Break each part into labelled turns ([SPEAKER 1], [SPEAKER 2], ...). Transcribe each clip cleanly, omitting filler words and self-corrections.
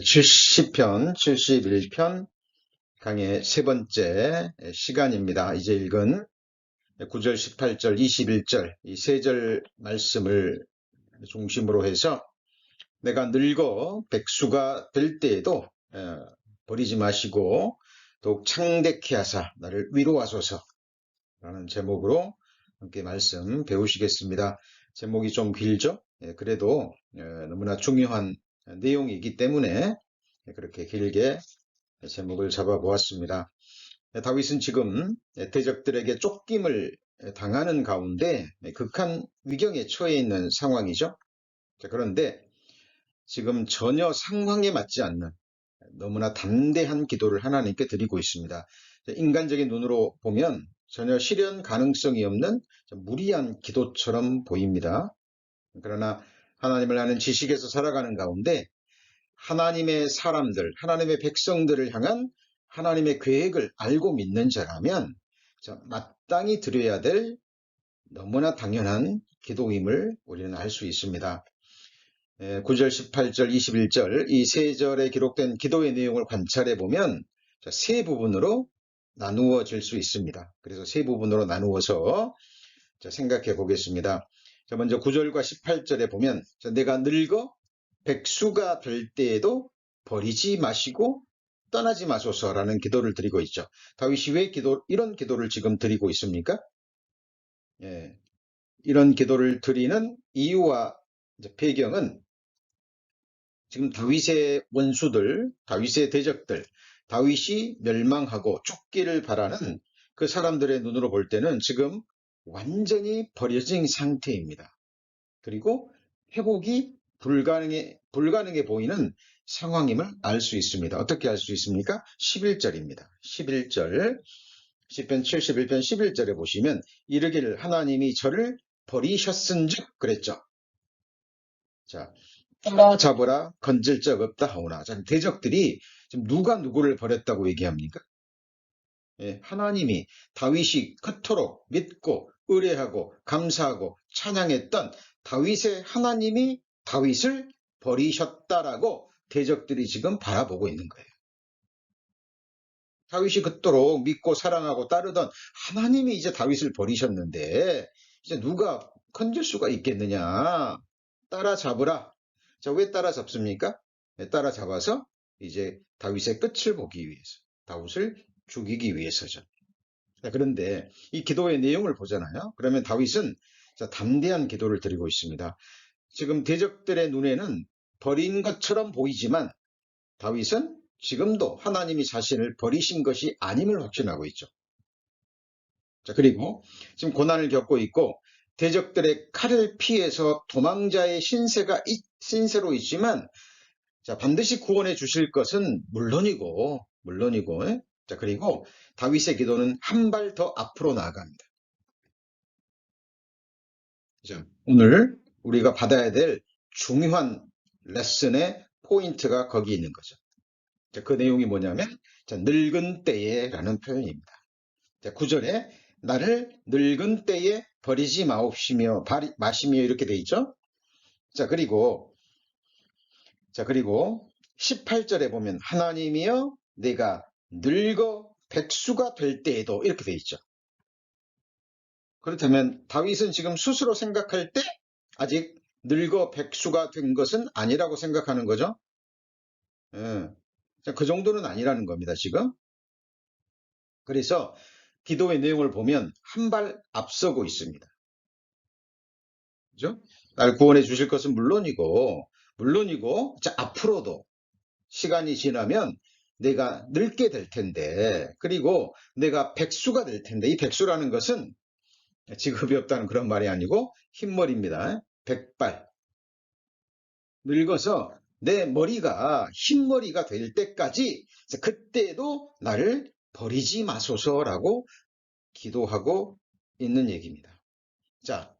[SPEAKER 1] 70편, 71편 강의 세 번째 시간입니다. 이제 읽은 9절, 18절, 21절 이 세 절 말씀을 중심으로 해서 내가 늙어 백수가 될 때에도 버리지 마시고 더욱 창대케 하사 나를 위로하소서 라는 제목으로 함께 말씀 배우시겠습니다. 제목이 좀 길죠? 그래도 너무나 중요한 내용이기 때문에 그렇게 길게 제목을 잡아보았습니다. 다윗은 지금 대적들에게 쫓김을 당하는 가운데 극한 위경에 처해 있는 상황이죠. 그런데 지금 전혀 상황에 맞지 않는 너무나 담대한 기도를 하나님께 드리고 있습니다. 인간적인 눈으로 보면 전혀 실현 가능성이 없는 무리한 기도처럼 보입니다. 그러나 하나님을 아는 지식에서 살아가는 가운데 하나님의 사람들, 하나님의 백성들을 향한 하나님의 계획을 알고 믿는 자라면 마땅히 드려야 될 너무나 당연한 기도임을 우리는 알 수 있습니다. 9절, 18절, 21절 이 세 절에 기록된 기도의 내용을 관찰해 보면 세 부분으로 나누어질 수 있습니다. 그래서 세 부분으로 나누어서 생각해 보겠습니다. 먼저 9절과 18절에 보면 내가 늙어 백수가 될 때에도 버리지 마시고 떠나지 마소서라는 기도를 드리고 있죠. 다윗이 왜 이런 기도를 지금 드리고 있습니까? 이런 기도를 드리는 이유와 배경은 지금 다윗의 원수들, 다윗의 대적들, 다윗이 멸망하고 죽기를 바라는 그 사람들의 눈으로 볼 때는 지금 완전히 버려진 상태입니다. 그리고 회복이 불가능해 보이는 상황임을 알 수 있습니다. 어떻게 알 수 있습니까? 11절입니다. 11절, 10편 71편 11절에 보시면 이르기를 하나님이 저를 버리셨은즉 그랬죠. 자, 따라잡으라 건질 적 없다 하오나. 자, 대적들이 지금 누가 누구를 버렸다고 얘기합니까? 하나님이 다윗이 그토록 믿고 의뢰하고 감사하고 찬양했던 다윗의 하나님이 다윗을 버리셨다라고 대적들이 지금 바라보고 있는 거예요. 다윗이 그토록 믿고 사랑하고 따르던 하나님이 이제 다윗을 버리셨는데 이제 누가 건질 수가 있겠느냐. 따라잡으라. 자, 왜 따라잡습니까? 따라잡아서 이제 다윗의 끝을 보기 위해서, 다윗을 죽이기 위해서죠. 그런데 이 기도의 내용을 보잖아요. 그러면 다윗은 담대한 기도를 드리고 있습니다. 지금 대적들의 눈에는 버린 것처럼 보이지만 다윗은 지금도 하나님이 자신을 버리신 것이 아님을 확신하고 있죠. 자, 그리고 지금 고난을 겪고 있고 대적들의 칼을 피해서 도망자의 신세로 있지만 자, 반드시 구원해 주실 것은 물론이고 자, 그리고 다윗의 기도는 한 발 더 앞으로 나아갑니다. 자, 오늘 우리가 받아야 될 중요한 레슨의 포인트가 거기 있는 거죠. 자, 그 내용이 뭐냐면 자, 늙은 때에 라는 표현입니다. 자, 9절에 나를 늙은 때에 버리지 마시며 이렇게 돼 있죠. 자, 그리고 18절에 보면 하나님이여 내가 늙어 백수가 될 때에도 이렇게 돼 있죠. 그렇다면 다윗은 지금 스스로 생각할 때 아직 늙어 백수가 된 것은 아니라고 생각하는 거죠. 그 정도는 아니라는 겁니다, 지금. 그래서 기도의 내용을 보면 한 발 앞서고 있습니다. 그죠? 날 구원해 주실 것은 물론이고, 자, 앞으로도 시간이 지나면 내가 늙게 될 텐데, 그리고 내가 백수가 될 텐데, 이 백수라는 것은 직업이 없다는 그런 말이 아니고 흰머리입니다. 백발. 늙어서 내 머리가 흰머리가 될 때까지 그때도 나를 버리지 마소서라고 기도하고 있는 얘기입니다. 자,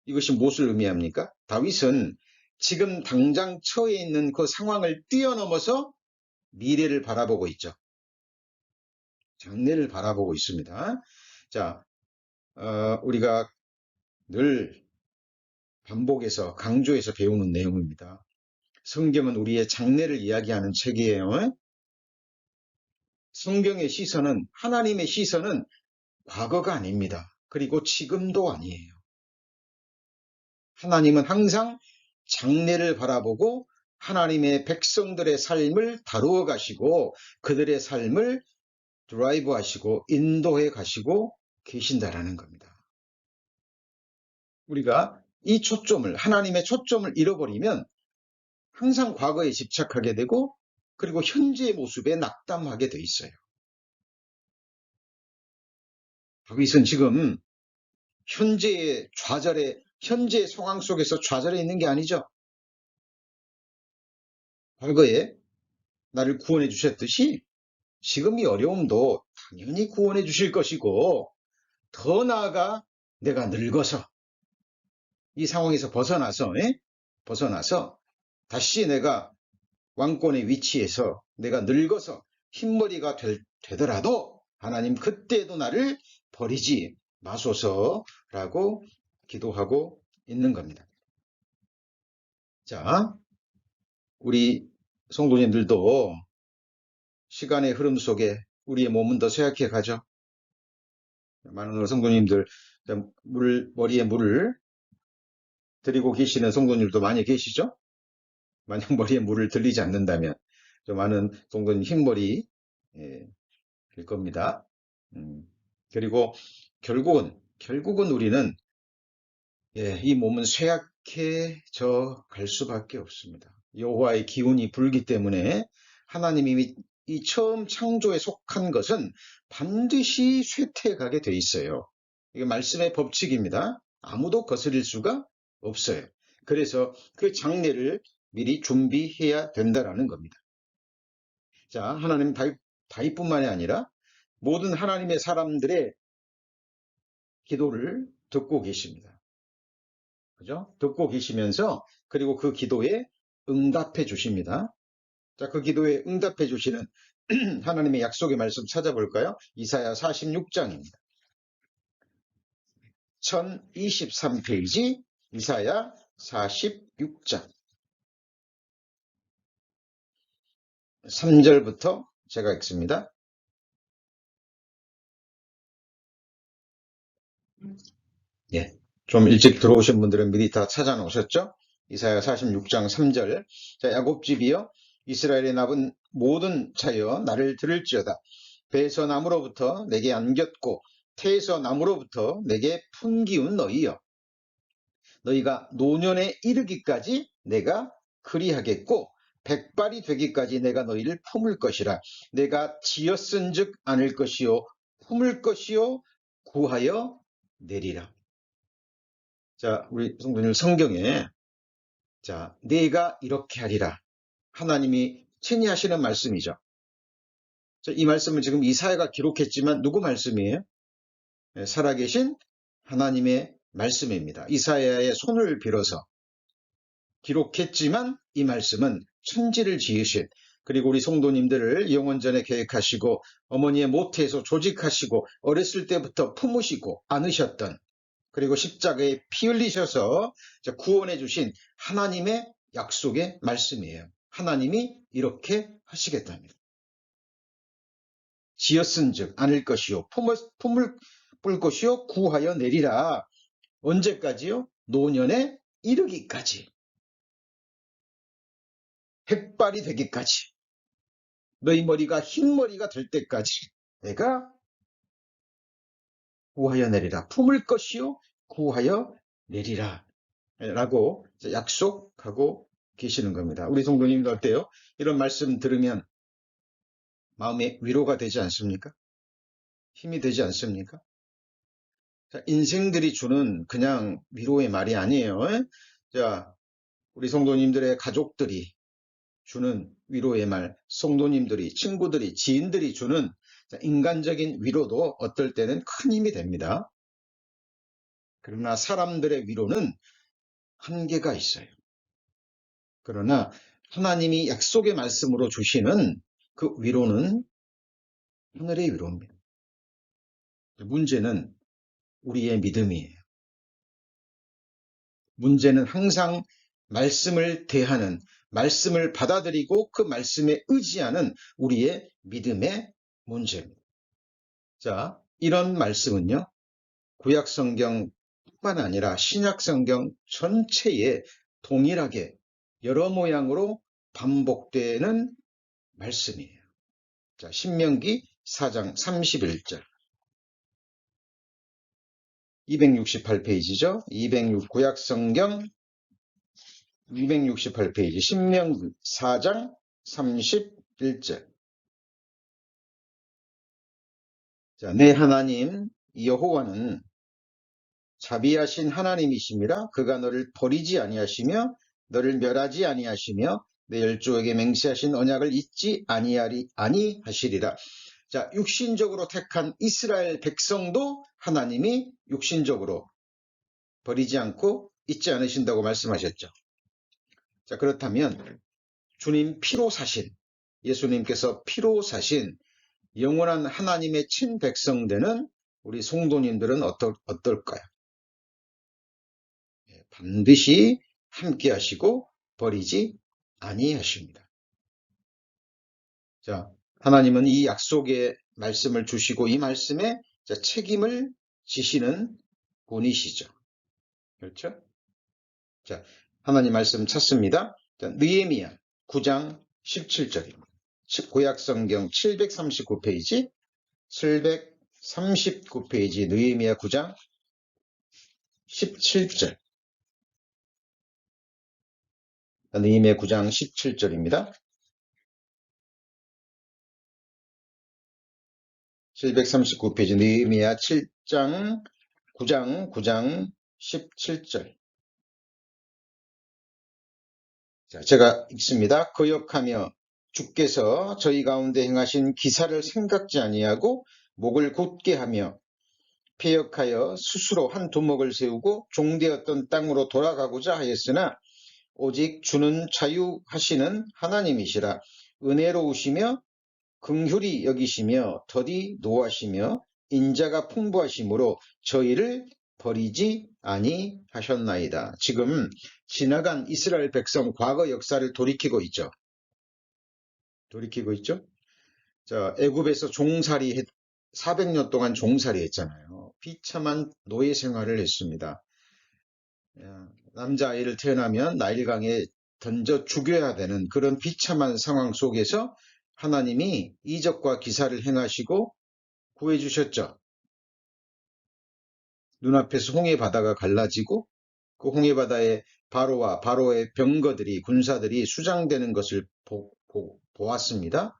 [SPEAKER 1] 이것이 무엇을 의미합니까? 다윗은 지금 당장 처해 있는 그 상황을 뛰어넘어서 미래를 바라보고 있죠. 장래를 바라보고 있습니다. 자, 우리가 늘 반복해서 강조해서 배우는 내용입니다. 성경은 우리의 장래를 이야기하는 책이에요. 성경의 시선은, 하나님의 시선은 과거가 아닙니다. 그리고 지금도 아니에요. 하나님은 항상 장래를 바라보고 하나님의 백성들의 삶을 다루어 가시고 그들의 삶을 드라이브 하시고 인도해 가시고 계신다라는 겁니다. 우리가 이 초점을, 하나님의 초점을 잃어버리면 항상 과거에 집착하게 되고 그리고 현재의 모습에 낙담하게 돼 있어요. 다윗은 지금 현재의 좌절에, 현재의 상황 속에서 좌절해 있는 게 아니죠. 과거에 나를 구원해 주셨듯이 지금 이 어려움도 당연히 구원해 주실 것이고, 더 나아가 내가 늙어서 이 상황에서 벗어나서 다시 내가 왕권의 위치에서 내가 늙어서 흰머리가 되더라도 하나님 그때도 나를 버리지 마소서라고 기도하고 있는 겁니다. 자, 우리 성도님들도 시간의 흐름 속에 우리의 몸은 더 쇠약해 가죠. 많은 성도님들 머리에 물을 들이고 계시는 성도님들도 많이 계시죠? 만약 머리에 물을 들리지 않는다면 많은 성도님 흰머리 일 겁니다. 그리고 결국은 우리는 이 몸은 쇠약해져 갈 수밖에 없습니다. 여호와의 기운이 불기 때문에 하나님이 이 처음 창조에 속한 것은 반드시 쇠퇴가게 돼 있어요. 이게 말씀의 법칙입니다. 아무도 거스릴 수가 없어요. 그래서 그 장례를 미리 준비해야 된다라는 겁니다. 자, 하나님 다윗뿐만이 아니라 모든 하나님의 사람들의 기도를 듣고 계십니다. 그죠? 듣고 계시면서 그리고 그 기도에 응답해 주십니다. 자, 그 기도에 응답해 주시는 하나님의 약속의 말씀 찾아볼까요? 이사야 46장입니다. 1023페이지 이사야 46장 3절부터 제가 읽습니다. 예, 좀 일찍 들어오신 분들은 미리 다 찾아 놓으셨죠? 이사야 46장 3절. 자, 야곱집이여 이스라엘의 남은 모든 자여 나를 들을지어다. 배에서 나무로부터 내게 안겼고 태에서 나무로부터 내게 풍기운 너희여. 너희가 노년에 이르기까지 내가 그리하겠고 백발이 되기까지 내가 너희를 품을 것이라. 내가 지었은즉 않을 것이요 품을 것이요 구하여 내리라. 자, 우리 성도님 성경에 자, 내가 이렇게 하리라. 하나님이 체니하시는 말씀이죠. 자, 이 말씀을 지금 이사야가 기록했지만 누구 말씀이에요? 살아계신 하나님의 말씀입니다. 이사야의 손을 빌어서 기록했지만 이 말씀은 천지를 지으신 그리고 우리 성도님들을 영원전에 계획하시고 어머니의 모태에서 조직하시고 어렸을 때부터 품으시고 안으셨던 그리고 십자가에 피 흘리셔서 구원해 주신 하나님의 약속의 말씀이에요. 하나님이 이렇게 하시겠답니다. 지었은즉 않을 것이요 품을 뿔 것이요 구하여 내리라. 언제까지요? 노년에 이르기까지. 백발이 되기까지. 너희 머리가 흰 머리가 될 때까지 내가 구하여 내리라. 품을 것이요 구하여 내리라. 라고 약속하고 계시는 겁니다. 우리 성도님들 어때요? 이런 말씀 들으면 마음에 위로가 되지 않습니까? 힘이 되지 않습니까? 자, 인생들이 주는 그냥 위로의 말이 아니에요. 자, 우리 성도님들의 가족들이 주는 위로의 말, 성도님들이, 친구들이, 지인들이 주는 인간적인 위로도 어떨 때는 큰 힘이 됩니다. 그러나 사람들의 위로는 한계가 있어요. 그러나 하나님이 약속의 말씀으로 주시는 그 위로는 하늘의 위로입니다. 문제는 우리의 믿음이에요. 문제는 항상 말씀을 대하는 말씀을 받아들이고 그 말씀에 의지하는 우리의 믿음의 문제입니다. 자, 이런 말씀은요, 구약 성경뿐만 아니라 신약 성경 전체에 동일하게 여러 모양으로 반복되는 말씀이에요. 자, 신명기 4장 31절. 268페이지죠. 구약 성경 268페이지 신명기 4장 31절. 자, 내 하나님 여호와는 자비하신 하나님이심이라. 그가 너를 버리지 아니하시며 너를 멸하지 아니하시며 내 열조에게 맹세하신 언약을 잊지 아니하시리라. 자, 육신적으로 택한 이스라엘 백성도 하나님이 육신적으로 버리지 않고 잊지 않으신다고 말씀하셨죠. 자, 그렇다면 주님 피로 사신, 예수님께서 피로 사신 영원한 하나님의 친백성되는 우리 성도님들은 어떨까요? 반드시 함께 하시고 버리지 아니하십니다. 자, 하나님은 이 약속의 말씀을 주시고 이 말씀에 책임을 지시는 분이시죠. 그렇죠? 자, 하나님 말씀 찾습니다. 자, 느헤미야 9장 17절입니다. 구약 성경 739페이지, 739페이지 느헤미야 9장 17절. 느헤미야 9장 17절입니다. 739페이지 느헤미야 9장 17절. 자, 제가 읽습니다. 거역하며 주께서 저희 가운데 행하신 기사를 생각지 아니하고 목을 굳게 하며 패역하여 스스로 한 두목을 세우고 종되었던 땅으로 돌아가고자 하였으나 오직 주는 자유하시는 하나님이시라. 은혜로우시며 긍휼히 여기시며 더디 노하시며 인자가 풍부하심으로 저희를 버리지 아니하셨나이다. 지금 지나간 이스라엘 백성 과거 역사를 돌이키고 있죠. 자, 애굽에서 400년 동안 종살이 했잖아요. 비참한 노예 생활을 했습니다. 남자아이를 태어나면 나일강에 던져 죽여야 되는 그런 비참한 상황 속에서 하나님이 이적과 기사를 행하시고 구해주셨죠. 눈앞에서 홍해바다가 갈라지고 그 홍해바다에 바로와 바로의 병거들이 군사들이 수장되는 것을 보았습니다.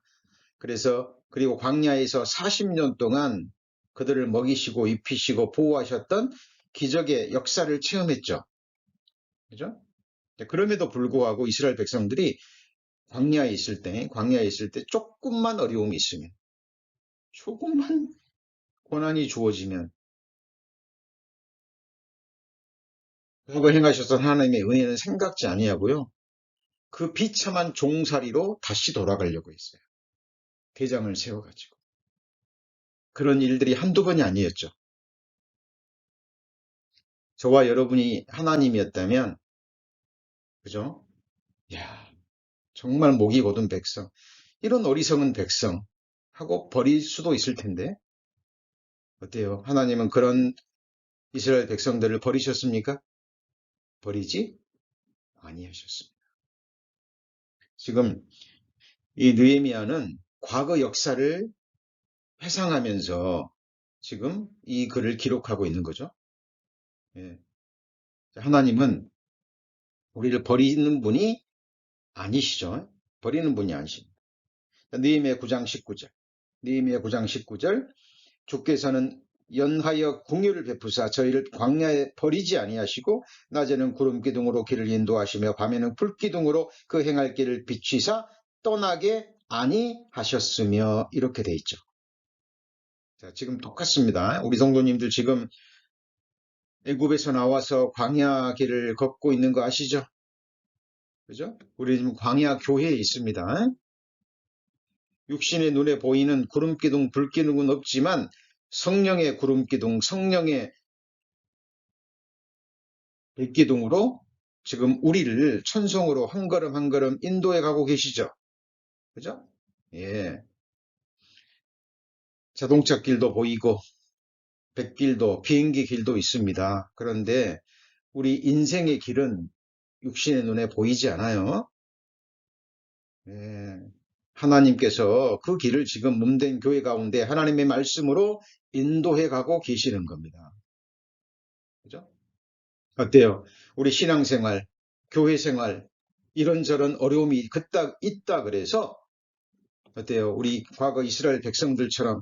[SPEAKER 1] 그리고 광야에서 40년 동안 그들을 먹이시고 입히시고 보호하셨던 기적의 역사를 체험했죠. 그죠? 그럼에도 불구하고 이스라엘 백성들이 광야에 있을 때 조금만 어려움이 있으면, 조금만 고난이 주어지면 그걸 행하셨던 하나님의 은혜는 생각지 아니하고요. 그 비참한 종살이로 다시 돌아가려고 했어요. 대장을 세워가지고. 그런 일들이 한두 번이 아니었죠. 저와 여러분이 하나님이었다면, 그죠? 야, 정말 목이 곧은 백성, 이런 어리석은 백성 하고 버릴 수도 있을 텐데, 어때요? 하나님은 그런 이스라엘 백성들을 버리셨습니까? 버리지 아니하셨습니다. 지금 이 느헤미야는 과거 역사를 회상하면서 지금 이 글을 기록하고 있는 거죠. 예. 하나님은 우리를 버리는 분이 아니시죠. 버리는 분이 아니십니다. 느헤미야 9장 19절. 느헤미야 9장 19절. 주께서는 연하여 궁유를 베푸사 저희를 광야에 버리지 아니하시고 낮에는 구름 기둥으로 길을 인도하시며 밤에는 불 기둥으로 그 행할 길을 비추사 떠나게 아니하셨으며, 이렇게 돼 있죠. 자, 지금 똑같습니다. 우리 성도님들 지금 애굽에서 나와서 광야 길을 걷고 있는 거 아시죠? 그죠? 우리 지금 광야 교회에 있습니다. 육신의 눈에 보이는 구름기둥, 불기둥은 없지만 성령의 구름기둥, 성령의 불기둥으로 지금 우리를 천성으로 한 걸음 한 걸음 인도해 가고 계시죠. 그죠? 예. 자동차 길도 보이고, 백길도, 비행기 길도 있습니다. 그런데 우리 인생의 길은 육신의 눈에 보이지 않아요. 예. 하나님께서 그 길을 지금 몸된 교회 가운데 하나님의 말씀으로 인도해 가고 계시는 겁니다. 그죠? 어때요? 우리 신앙생활, 교회생활, 이런저런 어려움이 그딱 있다 그래서 어때요? 우리 과거 이스라엘 백성들처럼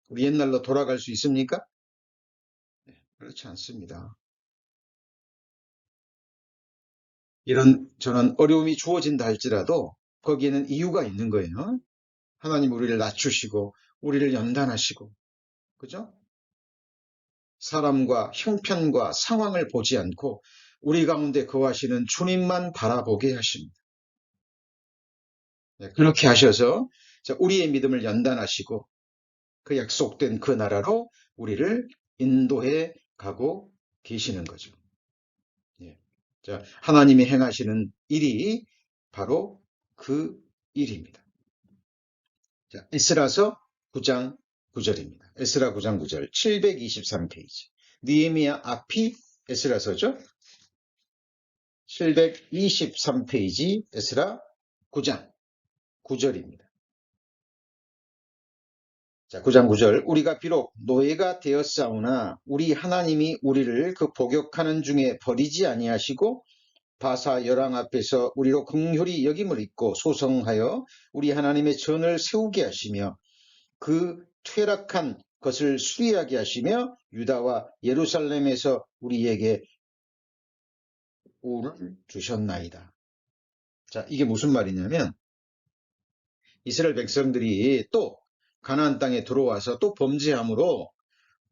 [SPEAKER 1] 우리 옛날로 돌아갈 수 있습니까? 그렇지 않습니다. 이런 저런 어려움이 주어진다 할지라도 거기에는 이유가 있는 거예요. 하나님 우리를 낮추시고 우리를 연단하시고, 그죠? 사람과 형편과 상황을 보지 않고 우리 가운데 거하시는 주님만 바라보게 하십니다. 그렇게 하셔서 우리의 믿음을 연단하시고 그 약속된 그 나라로 우리를 인도해 가고 계시는 거죠. 예. 자, 하나님이 행하시는 일이 바로 그 일입니다. 자, 에스라서 9장 9절입니다. 에스라 9장 9절 723페이지. 느헤미야 앞이 에스라서죠. 723페이지 에스라 9장 9절입니다. 자, 9장 9절. 우리가 비록 노예가 되었사오나 우리 하나님이 우리를 그 복역하는 중에 버리지 아니하시고 바사 열왕 앞에서 우리로 긍휼히 여김을 입고 소성하여 우리 하나님의 전을 세우게 하시며 그 퇴락한 것을 수리하게 하시며 유다와 예루살렘에서 우리에게 우를 주셨나이다. 자, 이게 무슨 말이냐면 이스라엘 백성들이 또 가나안 땅에 들어와서 또 범죄함으로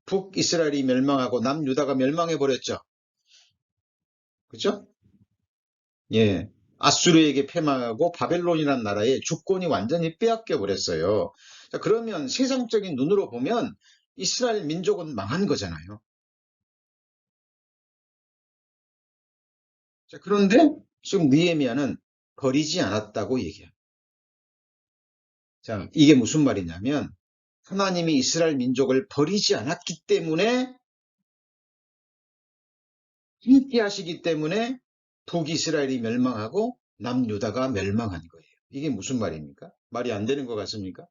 [SPEAKER 1] 북이스라엘이 멸망하고 남유다가 멸망해 버렸죠. 그죠? 예. 아수르에게 패망하고 바벨론이라는 나라의 주권이 완전히 빼앗겨 버렸어요. 자, 그러면 세상적인 눈으로 보면 이스라엘 민족은 망한 거잖아요. 자, 그런데 지금 느헤미야는 버리지 않았다고 얘기해요. 자, 이게 무슨 말이냐면 하나님이 이스라엘 민족을 버리지 않았기 때문에 함께 하시기 때문에 북이스라엘이 멸망하고 남유다가 멸망한 거예요. 이게 무슨 말입니까? 말이 안 되는 것 같습니까?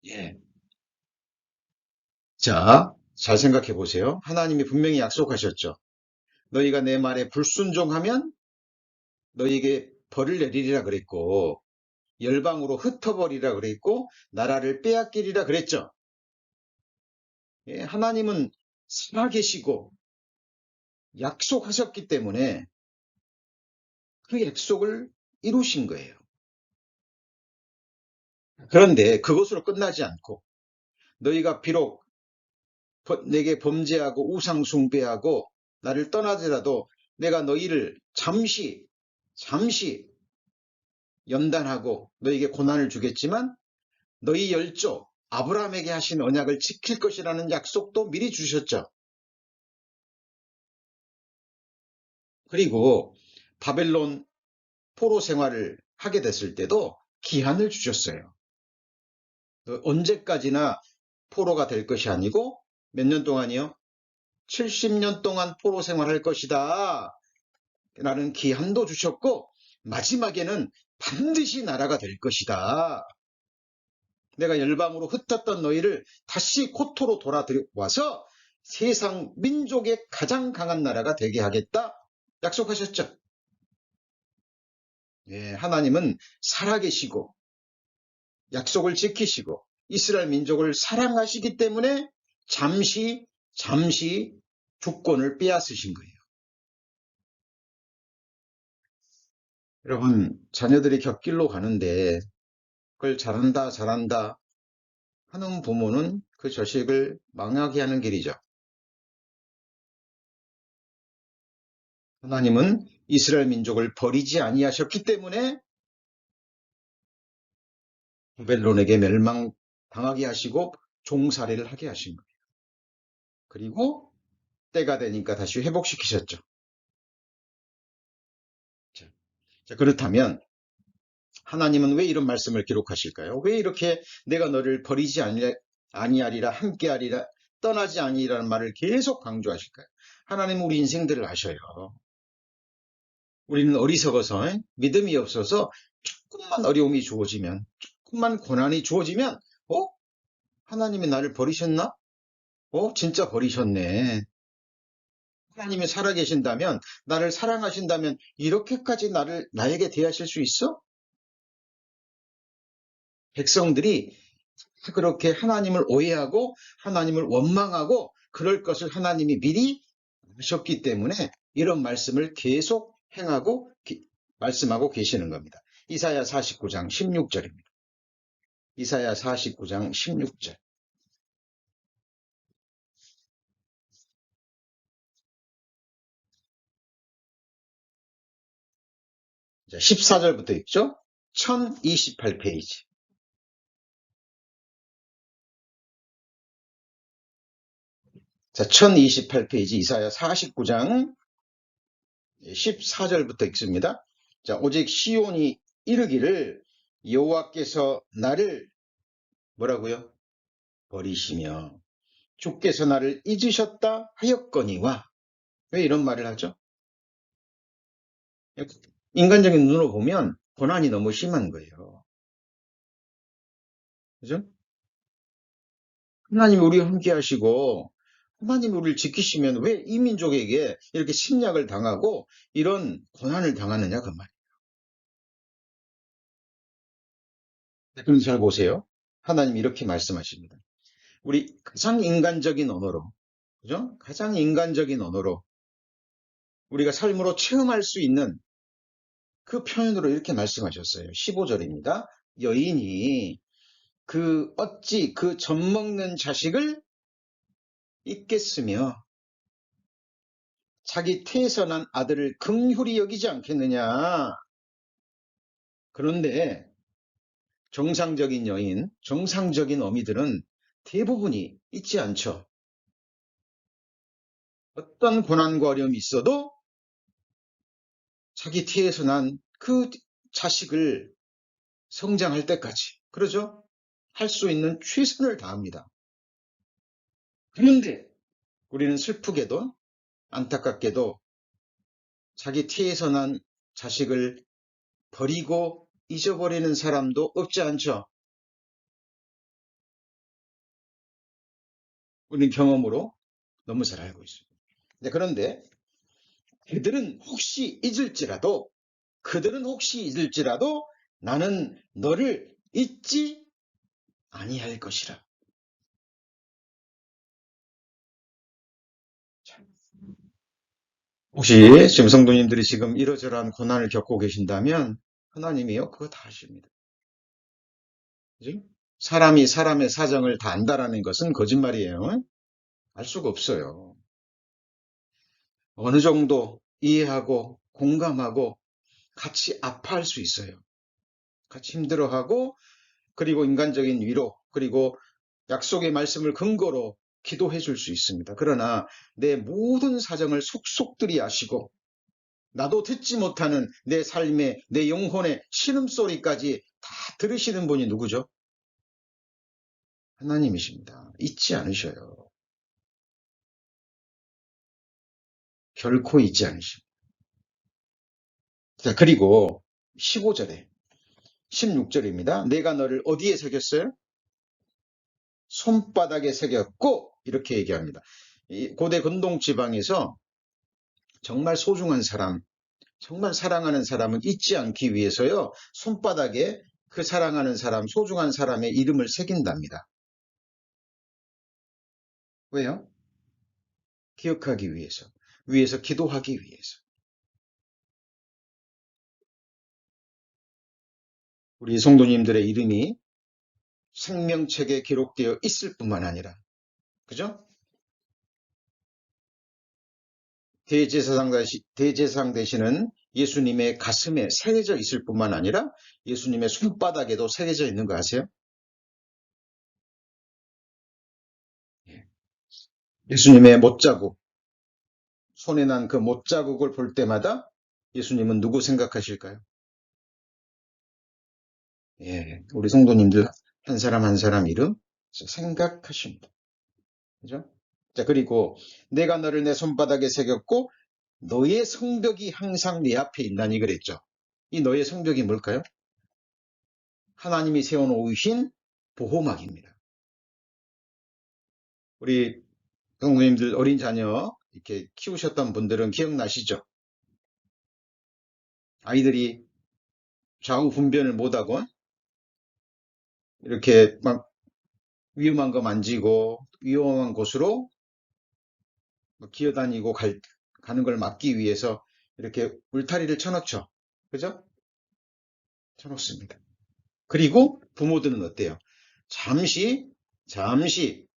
[SPEAKER 1] 예. 자, 잘 생각해 보세요. 하나님이 분명히 약속하셨죠. 너희가 내 말에 불순종하면 너희에게 벌을 내리리라 그랬고 열방으로 흩어버리라 그랬고 나라를 빼앗기리라 그랬죠. 예, 하나님은 살아계시고 약속하셨기 때문에 그 약속을 이루신 거예요. 그런데 그것으로 끝나지 않고 너희가 비록 내게 범죄하고 우상 숭배하고 나를 떠나더라도 내가 너희를 잠시 연단하고 너희에게 고난을 주겠지만 너희 열조 아브라함에게 하신 언약을 지킬 것이라는 약속도 미리 주셨죠. 그리고 바벨론 포로 생활을 하게 됐을 때도 기한을 주셨어요. 언제까지나 포로가 될 것이 아니고 몇 년 동안이요? 70년 동안 포로 생활할 것이다 라는 기한도 주셨고 마지막에는 반드시 나라가 될 것이다. 내가 열방으로 흩었던 너희를 다시 고토로 돌아와서 세상 민족의 가장 강한 나라가 되게 하겠다 약속하셨죠. 예, 하나님은 살아계시고 약속을 지키시고 이스라엘 민족을 사랑하시기 때문에 잠시 주권을 빼앗으신 거예요. 여러분, 자녀들이 곁길로 가는데 그걸 잘한다 하는 부모는 그 자식을 망하게 하는 길이죠. 하나님은 이스라엘 민족을 버리지 아니하셨기 때문에 바벨론에게 멸망당하게 하시고 종살이를 하게 하신 거예요. 그리고 때가 되니까 다시 회복시키셨죠. 자, 그렇다면 하나님은 왜 이런 말씀을 기록하실까요? 왜 이렇게 내가 너를 버리지 아니하리라, 함께하리라, 떠나지 아니라는 말을 계속 강조하실까요? 하나님은 우리 인생들을 아셔요. 우리는 어리석어서 믿음이 없어서 조금만 어려움이 주어지면, 조금만 고난이 주어지면, 하나님이 나를 버리셨나? 진짜 버리셨네. 하나님이 살아계신다면, 나를 사랑하신다면 이렇게까지 나에게 대하실 수 있어? 백성들이 그렇게 하나님을 오해하고 하나님을 원망하고 그럴 것을 하나님이 미리 아셨기 때문에 이런 말씀을 계속 행하고 말씀하고 계시는 겁니다. 이사야 49장 16절입니다. 이사야 49장 16절. 자, 14절부터 있죠? 1028페이지. 자, 1028페이지 이사야 49장 14절부터 읽습니다. 자, 오직 시온이 이르기를 여호와께서 나를 뭐라고요? 버리시며 주께서 나를 잊으셨다 하였거니와. 왜 이런 말을 하죠? 인간적인 눈으로 보면 고난이 너무 심한 거예요. 그죠? 하나님이 우리와 함께 하시고 하나님이 우리를 지키시면 왜 이 민족에게 이렇게 침략을 당하고 이런 고난을 당하느냐 그 말이에요. 그럼 잘 보세요. 하나님이 이렇게 말씀하십니다. 우리 가장 인간적인 언어로, 그죠? 가장 인간적인 언어로 우리가 삶으로 체험할 수 있는 그 표현으로 이렇게 말씀하셨어요. 15절입니다. 여인이 어찌 그 젖먹는 자식을 잊겠으며 자기 태에서 난 아들을 긍휼히 여기지 않겠느냐. 그런데 정상적인 여인, 정상적인 어미들은 대부분이 잊지 않죠. 어떤 고난과 어려움이 있어도 자기 태에서 난 그 자식을 성장할 때까지, 그러죠? 할 수 있는 최선을 다합니다. 그런데 우리는 슬프게도 안타깝게도 자기 태에서 난 자식을 버리고 잊어버리는 사람도 없지 않죠. 우리는 경험으로 너무 잘 알고 있습니다. 그런데 그들은 혹시 잊을지라도 나는 너를 잊지 아니할 것이라. 혹시 지금 성도님들이 지금 이러저러한 고난을 겪고 계신다면 하나님이요 그거 다 아십니다. 그죠? 사람이 사람의 사정을 다 안다라는 것은 거짓말이에요. 알 수가 없어요. 어느 정도 이해하고 공감하고 같이 아파할 수 있어요. 같이 힘들어하고 그리고 인간적인 위로 그리고 약속의 말씀을 근거로 기도해 줄 수 있습니다. 그러나 내 모든 사정을 속속들이 아시고 나도 듣지 못하는 내 삶의 내 영혼의 신음소리까지 다 들으시는 분이 누구죠? 하나님이십니다. 잊지 않으셔요. 결코 잊지 않으십니다. 자, 그리고 15절에 16절입니다. 내가 너를 어디에 새겼어요? 손바닥에 새겼고 이렇게 얘기합니다. 이 고대 근동 지방에서 정말 소중한 사람, 정말 사랑하는 사람은 잊지 않기 위해서요. 손바닥에 그 사랑하는 사람, 소중한 사람의 이름을 새긴답니다. 왜요? 기억하기 위해서 기도하기 위해서. 우리 성도님들의 이름이 생명책에 기록되어 있을 뿐만 아니라, 그죠? 대제사장 되시는 예수님의 가슴에 새겨져 있을 뿐만 아니라 예수님의 손바닥에도 새겨져 있는 거 아세요? 예수님의 못자국, 손에 난 그 못자국을 볼 때마다 예수님은 누구 생각하실까요? 예, 우리 성도님들 한 사람 한 사람 이름 생각하십니다. 그죠? 자, 그리고 내가 너를 내 손바닥에 새겼고 너의 성벽이 항상 내 앞에 있나니 그랬죠. 이 너의 성벽이 뭘까요? 하나님이 세워놓으신 보호막입니다. 우리 성도님들 어린 자녀 이렇게 키우셨던 분들은 기억나시죠? 아이들이 좌우 분변을 못하고 이렇게 막 위험한 거 만지고 위험한 곳으로 기어다니고 가는 걸 막기 위해서 이렇게 울타리를 쳐놓죠. 그죠? 쳐놓습니다. 그리고 부모들은 어때요? 잠시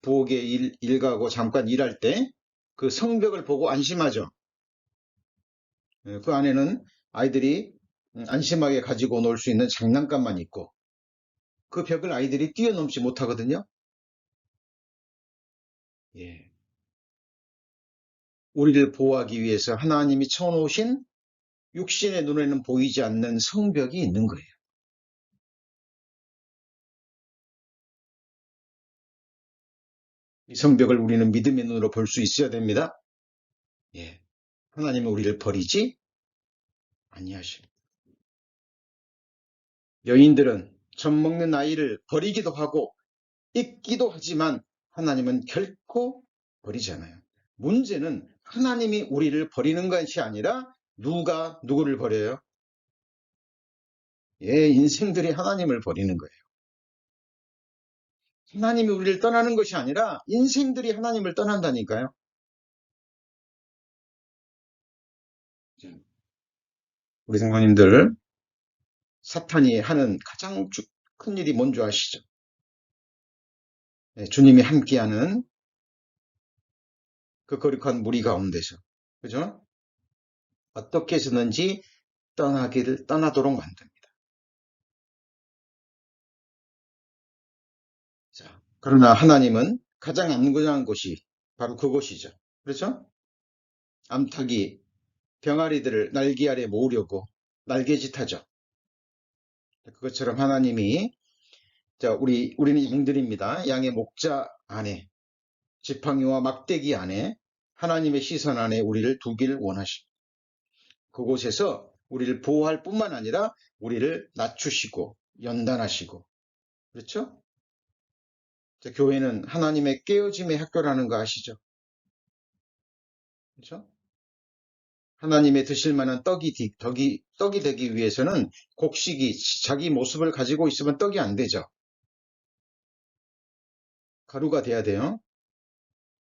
[SPEAKER 1] 부엌에 일 가고 잠깐 일할 때 그 성벽을 보고 안심하죠. 그 안에는 아이들이 안심하게 가지고 놀 수 있는 장난감만 있고 그 벽을 아이들이 뛰어넘지 못하거든요. 예. 우리를 보호하기 위해서 하나님이 쳐놓으신 육신의 눈에는 보이지 않는 성벽이 있는 거예요. 이 성벽을 우리는 믿음의 눈으로 볼 수 있어야 됩니다. 예. 하나님은 우리를 버리지 아니하십니다. 여인들은 젖 먹는 아이를 버리기도 하고 잊기도 하지만 하나님은 결코 버리지 않아요. 문제는 하나님이 우리를 버리는 것이 아니라 누가 누구를 버려요? 예, 인생들이 하나님을 버리는 거예요. 하나님이 우리를 떠나는 것이 아니라 인생들이 하나님을 떠난다니까요. 우리 성도님들, 사탄이 하는 가장 큰 일이 뭔지 아시죠? 예, 주님이 함께하는 그 거룩한 무리 가운데서, 그죠? 어떻게 해서든지 떠나도록 만듭니다. 자, 그러나 하나님은 가장 안전한 곳이 바로 그곳이죠. 그렇죠? 암탉이 병아리들을 날개 아래 모으려고 날개짓하죠. 그것처럼 하나님이 우리는 양들입니다. 양의 목자 안에 지팡이와 막대기 안에 하나님의 시선 안에 우리를 두기를 원하십니다. 그곳에서 우리를 보호할 뿐만 아니라 우리를 낮추시고 연단하시고 그렇죠? 교회는 하나님의 깨어짐의 학교라는 거 아시죠? 그렇죠? 하나님의 드실 만한 떡이 되기 위해서는 곡식이 자기 모습을 가지고 있으면 떡이 안 되죠. 가루가 돼야 돼요.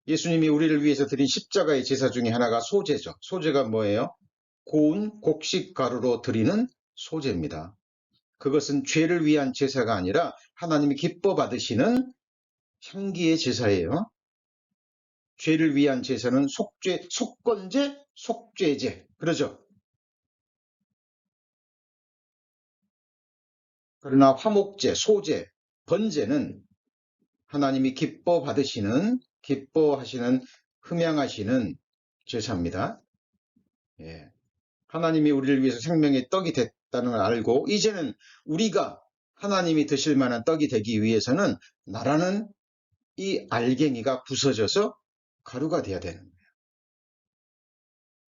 [SPEAKER 1] 예수님이 우리를 위해서 드린 십자가의 제사 중에 하나가 소제죠. 소제가 뭐예요? 고운 곡식 가루로 드리는 소제입니다. 그것은 죄를 위한 제사가 아니라 하나님이 기뻐 받으시는 향기의 제사예요. 죄를 위한 제사는 속건제, 속죄제. 그러죠? 그러나 화목제, 소제, 번제는 하나님이 기뻐하시는, 흠양하시는 제사입니다. 예. 하나님이 우리를 위해서 생명의 떡이 됐다는 걸 알고, 이제는 우리가 하나님이 드실 만한 떡이 되기 위해서는 나라는 이 알갱이가 부서져서 가루가 돼야 되는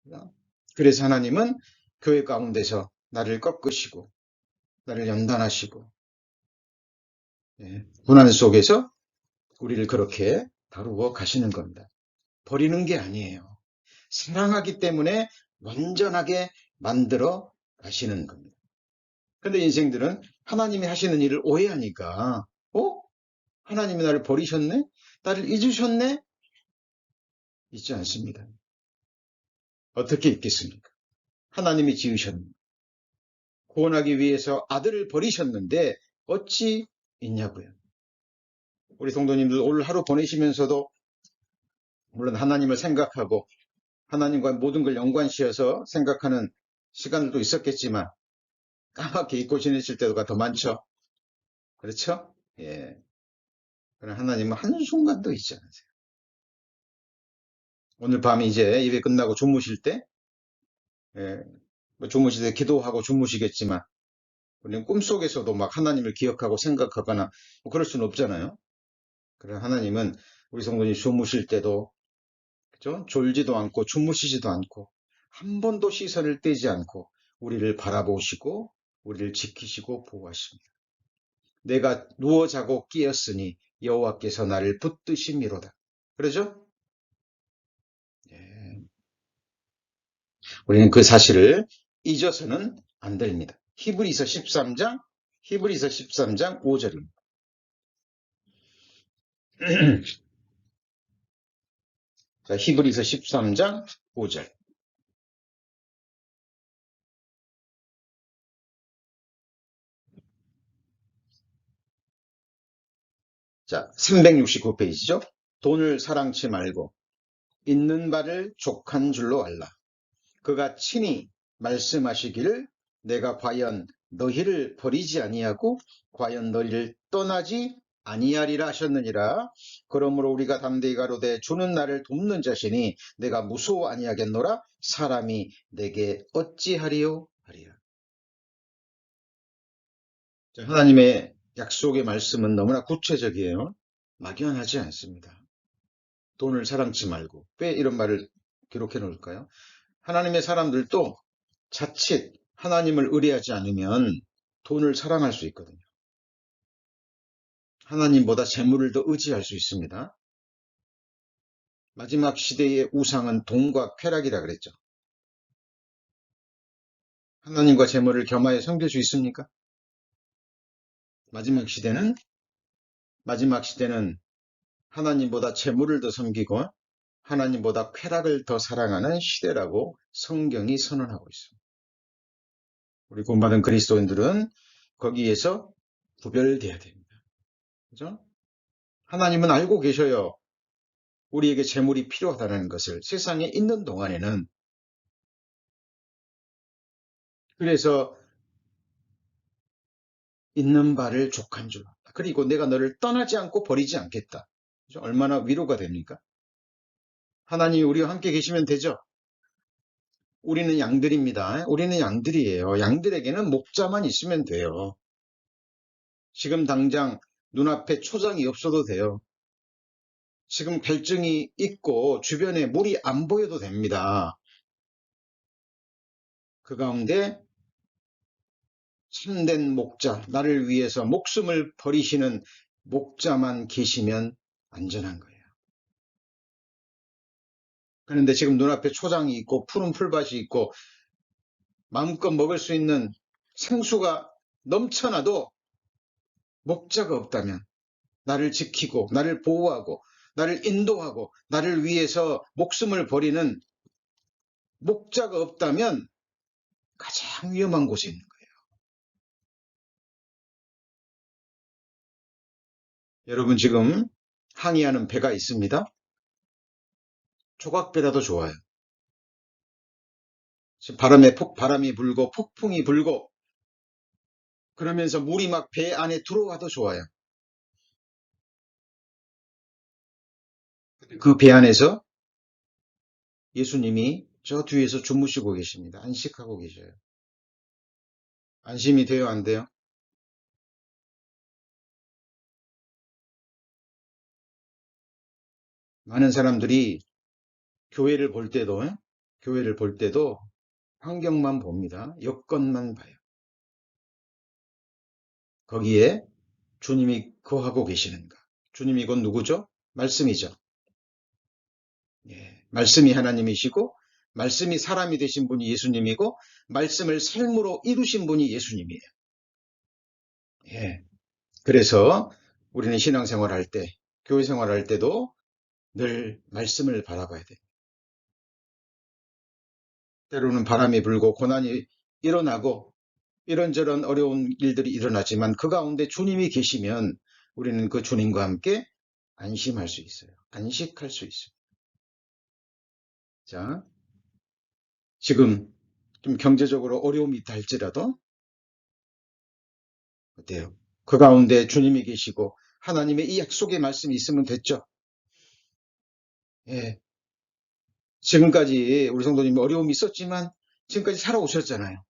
[SPEAKER 1] 거예요. 그래서 하나님은 교회 가운데서 나를 꺾으시고, 나를 연단하시고, 고난 속에서 우리를 그렇게 다루어 가시는 겁니다. 버리는 게 아니에요. 사랑하기 때문에 완전하게 만들어 가시는 겁니다. 그런데 인생들은 하나님이 하시는 일을 오해하니까 하나님이 나를 버리셨네? 나를 잊으셨네? 잊지 않습니다. 어떻게 잊겠습니까? 하나님이 지으셨는데 구원하기 위해서 아들을 버리셨는데 어찌 잊냐고요. 우리 성도님들 오늘 하루 보내시면서도 물론 하나님을 생각하고 하나님과 모든 걸 연관시어서 생각하는 시간들도 있었겠지만 까맣게 잊고 지내실 때가 더 많죠. 그렇죠? 예. 그러나 하나님은 한순간도 잊지 않으세요. 오늘 밤에 이제 예배 끝나고 주무실 때, 예, 뭐 주무실 때 기도하고 주무시겠지만, 우리는 꿈속에서도 막 하나님을 기억하고 생각하거나 뭐 그럴 수는 없잖아요. 그래 하나님은 우리 성도님 주무실 때도 그죠? 졸지도 않고 주무시지도 않고 한 번도 시선을 떼지 않고 우리를 바라보시고 우리를 지키시고 보호하십니다. 내가 누워 자고 깨었으니 여호와께서 나를 붙드심이로다. 그러죠? 예. 우리는 그 사실을 잊어서는 안 됩니다. 히브리서 13장 5절입니다. 자, 히브리서 13장 5절. 자, 369페이지죠. 돈을 사랑치 말고 있는 바를 족한 줄로 알라. 그가 친히 말씀하시기를 내가 과연 너희를 버리지 아니하고 과연 너희를 떠나지 아니하리라 하셨느니라. 그러므로 우리가 담대히 가로되 주는 나를 돕는 자시니 내가 무서워 아니하겠노라. 사람이 내게 어찌하리요 하리라. 자, 하나님의 약속의 말씀은 너무나 구체적이에요. 막연하지 않습니다. 돈을 사랑치 말고. 왜 이런 말을 기록해 놓을까요? 하나님의 사람들도 자칫 하나님을 의뢰하지 않으면 돈을 사랑할 수 있거든요. 하나님보다 재물을 더 의지할 수 있습니다. 마지막 시대의 우상은 돈과 쾌락이라 그랬죠. 하나님과 재물을 겸하여 섬길 수 있습니까? 마지막 시대는 하나님보다 재물을 더 섬기고 하나님보다 쾌락을 더 사랑하는 시대라고 성경이 선언하고 있습니다. 우리 구원받은 그리스도인들은 거기에서 구별돼야 됩니다. 그죠? 하나님은 알고 계셔요. 우리에게 재물이 필요하다는 것을 세상에 있는 동안에는. 그래서 있는 바를 족한 줄. 그리고 내가 너를 떠나지 않고 버리지 않겠다. 그죠? 얼마나 위로가 됩니까? 하나님이 우리와 함께 계시면 되죠. 우리는 양들입니다. 우리는 양들이에요. 양들에게는 목자만 있으면 돼요. 지금 당장 눈앞에 초장이 없어도 돼요. 지금 갈증이 있고 주변에 물이 안 보여도 됩니다. 그 가운데 참된 목자, 나를 위해서 목숨을 버리시는 목자만 계시면 안전한 거예요. 그런데 지금 눈앞에 초장이 있고 푸른 풀밭이 있고 마음껏 먹을 수 있는 생수가 넘쳐나도 목자가 없다면, 나를 지키고 나를 보호하고 나를 인도하고 나를 위해서 목숨을 버리는 목자가 없다면 가장 위험한 곳에 있는 거예요. 여러분 지금 항해하는 배가 있습니다. 조각배라도 좋아요. 지금 바람이 불고 폭풍이 불고 그러면서 물이 막 배 안에 들어와도 좋아요. 그 배 안에서 예수님이 저 뒤에서 주무시고 계십니다. 안식하고 계셔요. 안심이 돼요, 안 돼요? 많은 사람들이 교회를 볼 때도, 교회를 볼 때도 환경만 봅니다. 여건만 봐요. 거기에 주님이 거하고 계시는가? 주님이 곧 누구죠? 말씀이죠. 예, 말씀이 하나님이시고 말씀이 사람이 되신 분이 예수님이고 말씀을 삶으로 이루신 분이 예수님이에요. 예, 그래서 우리는 신앙생활할 때, 교회 생활할 때도 늘 말씀을 바라봐야 돼요. 때로는 바람이 불고 고난이 일어나고 이런저런 어려운 일들이 일어나지만 그 가운데 주님이 계시면 우리는 그 주님과 함께 안심할 수 있어요. 안식할 수 있어요. 자, 지금 좀 경제적으로 어려움이 있다 할지라도 어때요? 그 가운데 주님이 계시고 하나님의 이 약속의 말씀이 있으면 됐죠. 예, 지금까지 우리 성도님 어려움이 있었지만 지금까지 살아오셨잖아요.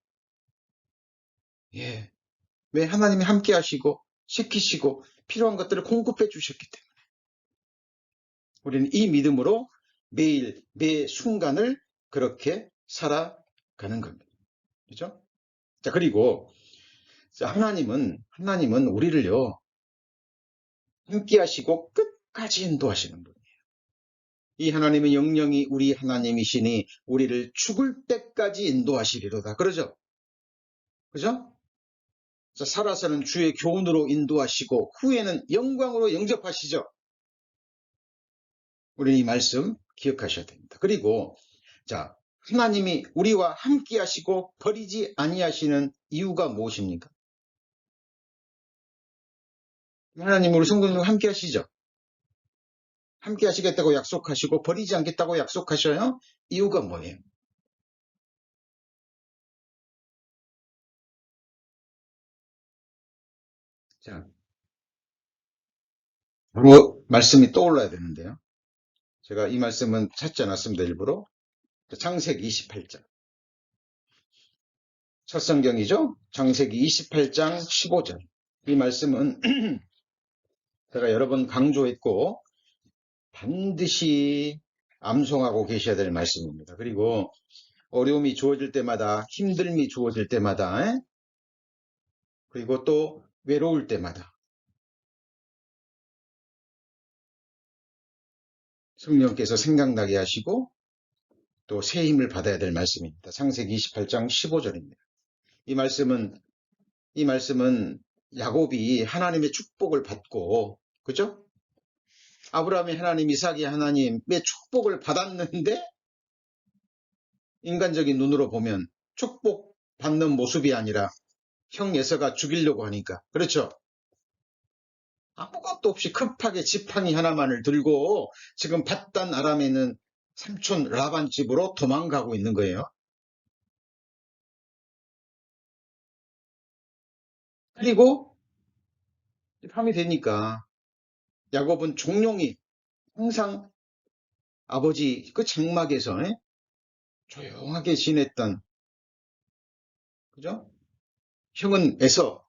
[SPEAKER 1] 예. 왜? 하나님이 함께 하시고 지키시고 필요한 것들을 공급해 주셨기 때문에 우리는 이 믿음으로 매일 매 순간을 그렇게 살아가는 겁니다. 그죠? 자, 그리고 하나님은 우리를요, 함께 하시고 끝까지 인도하시는 분. 이 하나님의 영령이 우리 하나님이시니 우리를 죽을 때까지 인도하시리로다. 그러죠? 그죠? 자, 살아서는 주의 교훈으로 인도하시고 후에는 영광으로 영접하시죠. 우리는 이 말씀 기억하셔야 됩니다. 그리고 자, 하나님이 우리와 함께 하시고 버리지 아니하시는 이유가 무엇입니까? 하나님 우리 성도님과 함께 하시죠. 함께 하시겠다고 약속하시고 버리지 않겠다고 약속하셔요. 이유가 뭐예요? 자, 바로 말씀이 떠올라야 되는데요. 제가 이 말씀은 찾지 않았습니다. 일부러. 창세기 28장. 첫 성경이죠. 창세기 28장 15절. 이 말씀은 제가 여러 번 강조했고 반드시 암송하고 계셔야 될 말씀입니다. 그리고 어려움이 주어질 때마다, 힘듦이 주어질 때마다, 그리고 또 외로울 때마다 성령께서 생각나게 하시고 또 새 힘을 받아야 될 말씀입니다. 창세기 28장 15절입니다. 이 말씀은 야곱이 하나님의 축복을 받고, 그죠? 아브라함이 하나님, 이삭이 하나님의 축복을 받았는데 인간적인 눈으로 보면 축복 받는 모습이 아니라 형 에서가 죽이려고 하니까, 그렇죠? 아무것도 없이 급하게 지팡이 하나만을 들고 지금 밧단 아람에 있는 삼촌 라반 집으로 도망가고 있는 거예요. 그리고 밤이 되니까 야곱은 종용이 항상 아버지 그 장막에서 조용하게 지냈던, 그죠? 형은 에서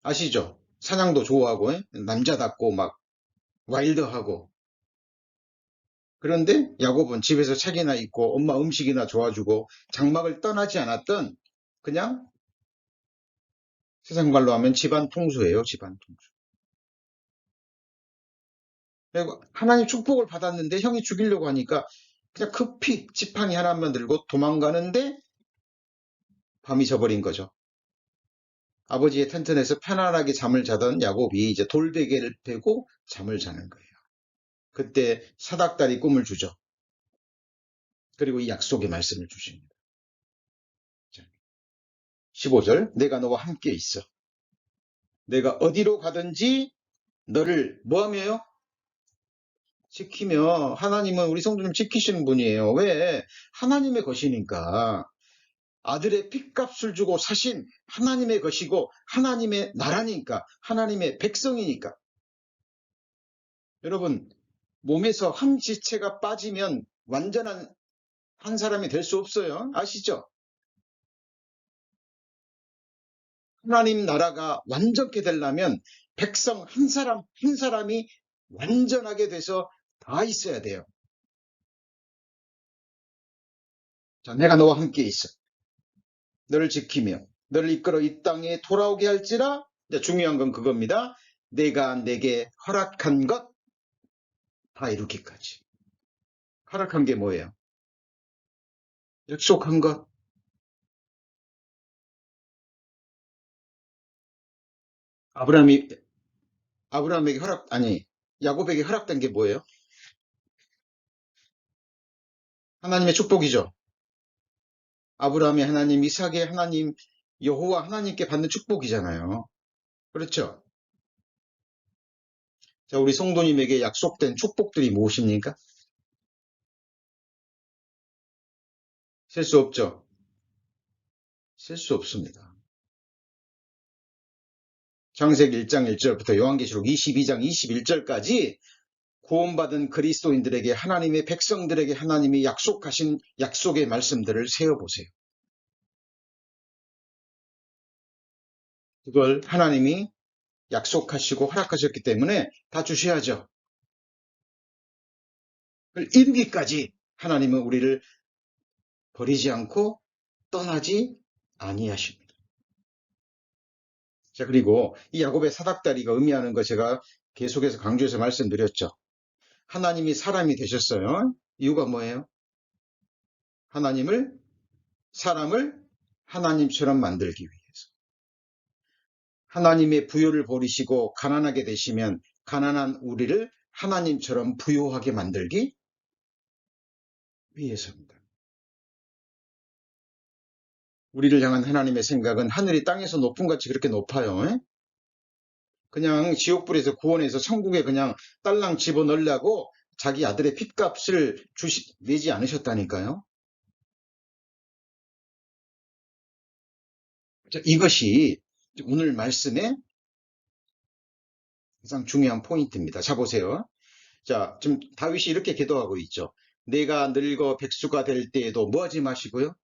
[SPEAKER 1] 아시죠? 사냥도 좋아하고 남자답고 막 와일드하고, 그런데 야곱은 집에서 책이나 읽고 엄마 음식이나 좋아주고 장막을 떠나지 않았던 그냥 세상 말로 하면 집안 통수예요. 집안 통수. 그리고 하나님 축복을 받았는데 형이 죽이려고 하니까 그냥 급히 지팡이 하나만 들고 도망가는데 밤이 져버린 거죠. 아버지의 텐트에서 편안하게 잠을 자던 야곱이 이제 돌베개를 베고 잠을 자는 거예요. 그때 사닥다리 꿈을 주죠. 그리고 이 약속의 말씀을 주십니다. 15절, 내가 너와 함께 있어. 내가 어디로 가든지 너를 뭐하며요? 지키며. 하나님은 우리 성도님 지키시는 분이에요. 왜? 하나님의 것이니까. 아들의 핏값을 주고 사신 하나님의 것이고 하나님의 나라니까, 하나님의 백성이니까. 여러분, 몸에서 한 지체가 빠지면 완전한 한 사람이 될 수 없어요. 아시죠? 하나님 나라가 완전케 되려면 백성 한 사람 한 사람이 완전하게 돼서 다 있어야 돼요. 자, 내가 너와 함께 있어. 너를 지키며 너를 이끌어 이 땅에 돌아오게 할지라. 중요한 건 그겁니다. 내가 내게 허락한 것 다 이루기까지. 허락한 게 뭐예요? 약속한 것. 아브라함에게 야곱에게 허락된 게 뭐예요? 하나님의 축복이죠. 아브라함의 하나님, 이삭의 하나님, 여호와 하나님께 받는 축복이잖아요. 그렇죠? 자, 우리 성도님에게 약속된 축복들이 무엇입니까? 셀 수 없죠? 셀 수 없습니다. 창세기 1장 1절부터 요한계시록 22장 21절까지 구원받은 그리스도인들에게, 하나님의 백성들에게 하나님이 약속하신 약속의 말씀들을 세어보세요. 그걸 하나님이 약속하시고 허락하셨기 때문에 다 주셔야죠. 그걸 이루기까지 하나님은 우리를 버리지 않고 떠나지 아니하십니다. 자, 그리고 이 야곱의 사닥다리가 의미하는 거 제가 계속해서 강조해서 말씀드렸죠. 하나님이 사람이 되셨어요. 이유가 뭐예요? 사람을 하나님처럼 만들기 위해서. 하나님의 부요를 버리시고 가난하게 되시면 가난한 우리를 하나님처럼 부요하게 만들기 위해서입니다. 우리를 향한 하나님의 생각은 하늘이 땅에서 높은 같이 그렇게 높아요. 그냥 지옥불에서 구원해서 천국에 그냥 딸랑 집어넣으려고 자기 아들의 핏값을 내지 않으셨다니까요. 자, 이것이 오늘 말씀의 가장 중요한 포인트입니다. 자, 보세요. 자, 지금 다윗이 이렇게 기도하고 있죠. 내가 늙어 백수가 될 때에도 뭐 하지 마시고요?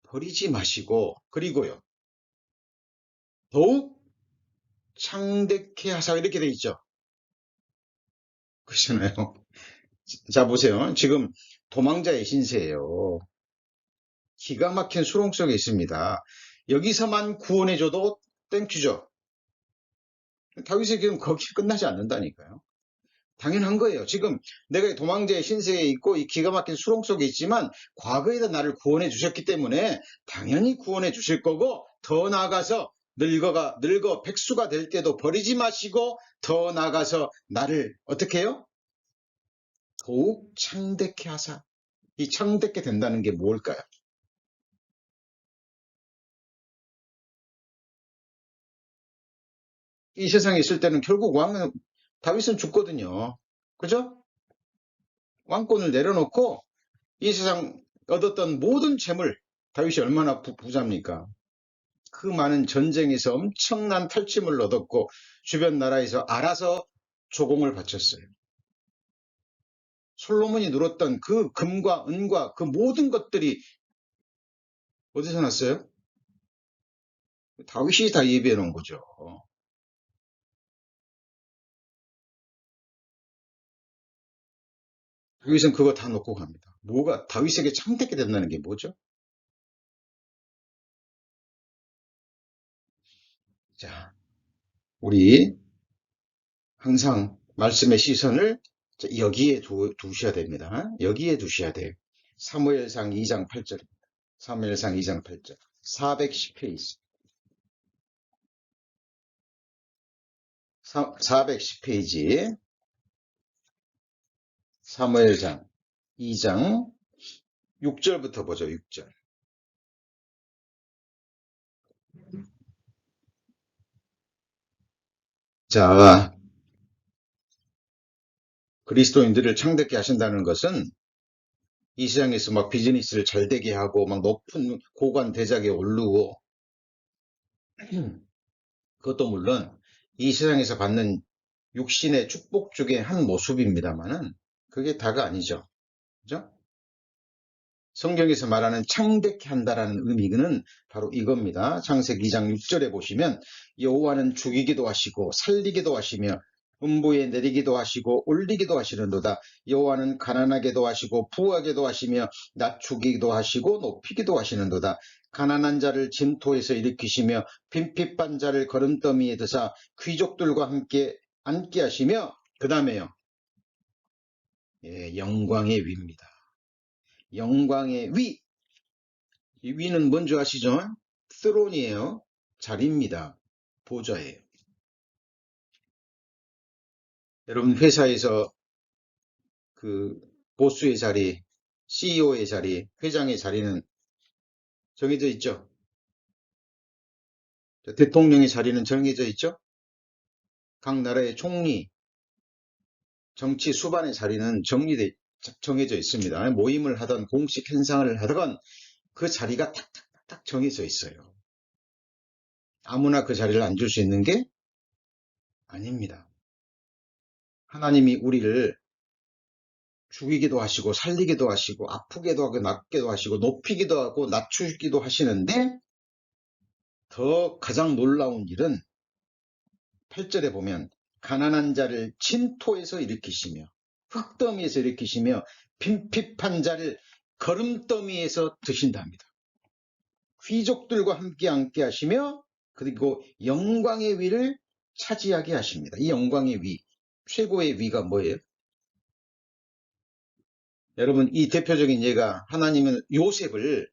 [SPEAKER 1] 버리지 마시고, 그리고요. 더욱 창대케 하사, 이렇게 돼 있죠. 그렇잖아요. 자, 보세요. 지금 도망자의 신세예요. 기가 막힌 수렁 속에 있습니다. 여기서만 구원해줘도 땡큐죠. 다윗의 기도는 거기 끝나지 않는다니까요. 당연한 거예요. 지금 내가 도망자의 신세에 있고 이 기가 막힌 수렁 속에 있지만 과거에도 나를 구원해 주셨기 때문에 당연히 구원해 주실 거고, 더 나아가서 늙어 백수가 될 때도 버리지 마시고 더 나아가서 나를 어떻게 해요? 더욱 창대케 하사. 이 창대케 된다는 게 뭘까요? 이 세상에 있을 때는 결국 다윗은 죽거든요. 그죠? 왕권을 내려놓고 이 세상 얻었던 모든 재물, 다윗이 얼마나 부자입니까? 그 많은 전쟁에서 엄청난 탈취물을 얻었고 주변 나라에서 알아서 조공을 바쳤어요. 솔로몬이 누렸던 그 금과 은과 그 모든 것들이 어디서 났어요? 다윗이 다 예비해 놓은 거죠. 다윗은 그거 다 놓고 갑니다. 뭐가 다윗에게 창대게 된다는 게 뭐죠? 자, 우리 항상 말씀의 시선을 여기에 두셔야 됩니다. 여기에 두셔야 돼요. 사무엘상 2장 8절입니다. 사무엘상 2장 8절. 410페이지. 410페이지. 사무엘상 2장 6절부터 보죠. 6절. 자, 그리스도인들을 창대케 하신다는 것은 이 세상에서 막 비즈니스를 잘 되게 하고 막 높은 고관 대작에 오르고 그것도 물론 이 세상에서 받는 육신의 축복 중의 한 모습입니다만은 그게 다가 아니죠. 그죠? 성경에서 말하는 창대케 한다라는 의미는 바로 이겁니다. 창세기 2장 6절에 보시면 여호와는 죽이기도 하시고 살리기도 하시며 음부에 내리기도 하시고 올리기도 하시는도다. 여호와는 가난하게도 하시고 부하게도 하시며 낮추기도 하시고 높이기도 하시는도다. 가난한 자를 진토에서 일으키시며 빈핍한 자를 거름더미에 드사 귀족들과 함께 앉게 하시며, 그 다음에요. 영광의 위입니다. 영광의 위. 이 위는 뭔지 아시죠? 스론이에요. 자리입니다. 보좌예요. 여러분 회사에서 그 보스의 자리, CEO의 자리, 회장의 자리는 정해져 있죠. 대통령의 자리는 정해져 있죠. 각 나라의 총리, 정치 수반의 자리는 정해져 있습니다. 모임을 하던 공식 행상을 하던 그 자리가 탁탁탁 정해져 있어요. 아무나 그 자리를 앉을 수 있는 게 아닙니다. 하나님이 우리를 죽이기도 하시고 살리기도 하시고 아프게도 하고 낫게도 하시고 높이기도 하고 낮추기도 하시는데 더 가장 놀라운 일은 8절에 보면 가난한 자를 진토에서 일으키시며 흙더미에서 일으키시며 빈핍한 자를 거름더미에서 드신답니다. 귀족들과 함께 하시며 그리고 영광의 위를 차지하게 하십니다. 이 영광의 위, 최고의 위가 뭐예요? 여러분, 이 대표적인 예가 하나님은 요셉을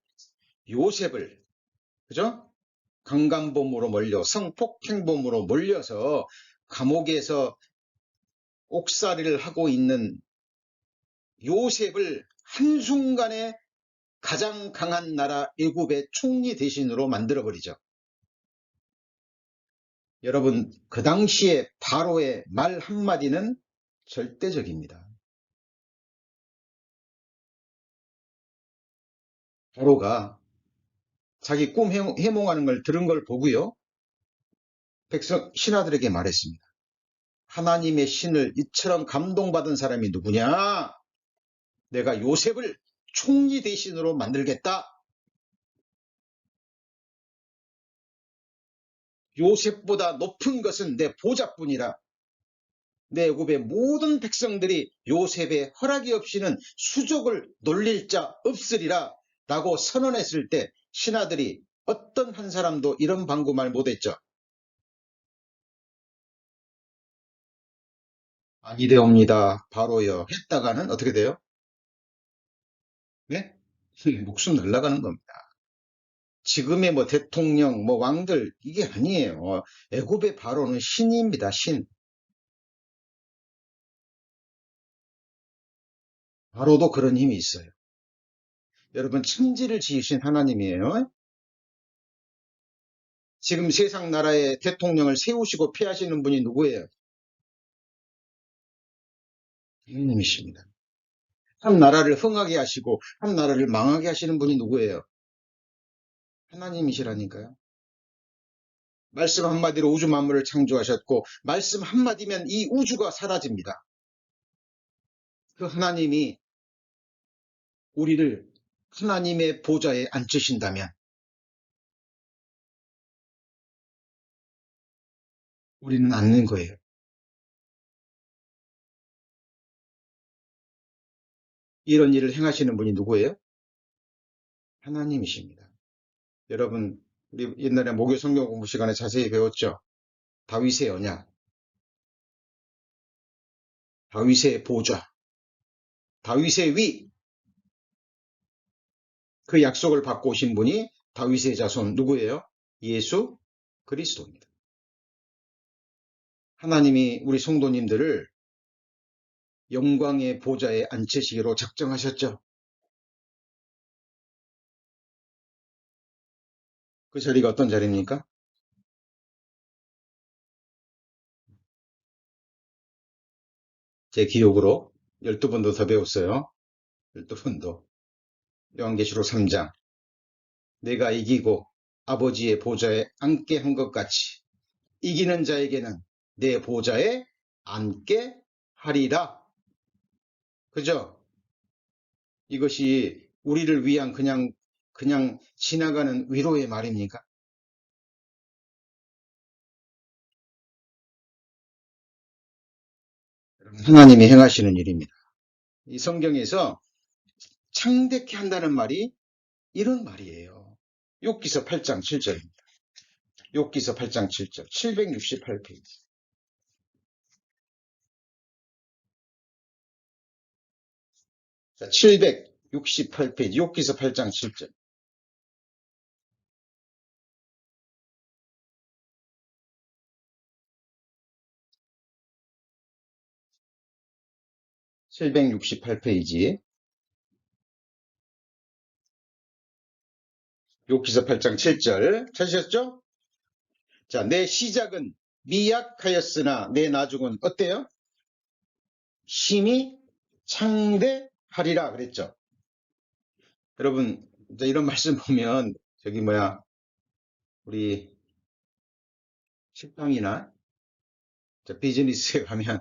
[SPEAKER 1] 그죠? 강간범으로 몰려 성폭행범으로 몰려서 감옥에서 옥살이를 하고 있는 요셉을 한순간에 가장 강한 나라 애굽의 총리 대신으로 만들어버리죠. 여러분, 그 당시에 바로의 말 한마디는 절대적입니다. 바로가 자기 꿈 해몽하는 걸 들은 걸 보고요. 백성 신하들에게 말했습니다. 하나님의 신을 이처럼 감동받은 사람이 누구냐? 내가 요셉을 총리 대신으로 만들겠다. 요셉보다 높은 것은 내 보좌뿐이라. 내 애굽의 모든 백성들이 요셉의 허락이 없이는 수족을 놀릴 자 없으리라 라고 선언했을 때 신하들이 어떤 한 사람도 이런 방구말 못했죠. 아니되옵니다. 바로요. 했다가는 어떻게 돼요? 네? 목숨 날아가는 겁니다. 지금의 뭐 대통령, 뭐 왕들 이게 아니에요. 애굽의 바로는 신입니다. 신. 바로도 그런 힘이 있어요. 여러분 천지를 지으신 하나님이에요. 지금 세상 나라의 대통령을 세우시고 폐하시는 분이 누구예요? 하나님이십니다. 한 나라를 흥하게 하시고 한 나라를 망하게 하시는 분이 누구예요? 하나님이시라니까요. 말씀 한마디로 우주 만물을 창조하셨고 말씀 한마디면 이 우주가 사라집니다. 그 하나님이 우리를 하나님의 보좌에 앉히신다면 우리는 앉는 거예요. 이런 일을 행하시는 분이 누구예요? 하나님이십니다. 여러분, 우리 옛날에 목요 성경 공부 시간에 자세히 배웠죠? 다윗의 언약, 다윗의 보좌, 다윗의 위, 그 약속을 받고 오신 분이 다윗의 자손 누구예요? 예수 그리스도입니다. 하나님이 우리 성도님들을 영광의 보좌에 앉히시기로 작정하셨죠. 그 자리가 어떤 자리입니까? 제 기억으로 12번도 더 배웠어요. 12번도. 요한계시록 3장. 내가 이기고 아버지의 보좌에 앉게 한 것 같이 이기는 자에게는 내 보좌에 앉게 하리라. 그죠? 이것이 우리를 위한 그냥 지나가는 위로의 말입니까? 하나님이 행하시는 일입니다. 이 성경에서 창대케 한다는 말이 이런 말이에요. 욥기서 8장 7절입니다. 욥기서 8장 7절 768페이지. 자, 768페이지 욥기서 8장 7절. 768페이지 욥기서 8장 7절 찾으셨죠? 자, 내 시작은 미약하였으나 내 나중은 어때요? 힘이 창대하리라 그랬죠. 여러분 이런 말씀 보면 저기 우리 식당이나 비즈니스에 가면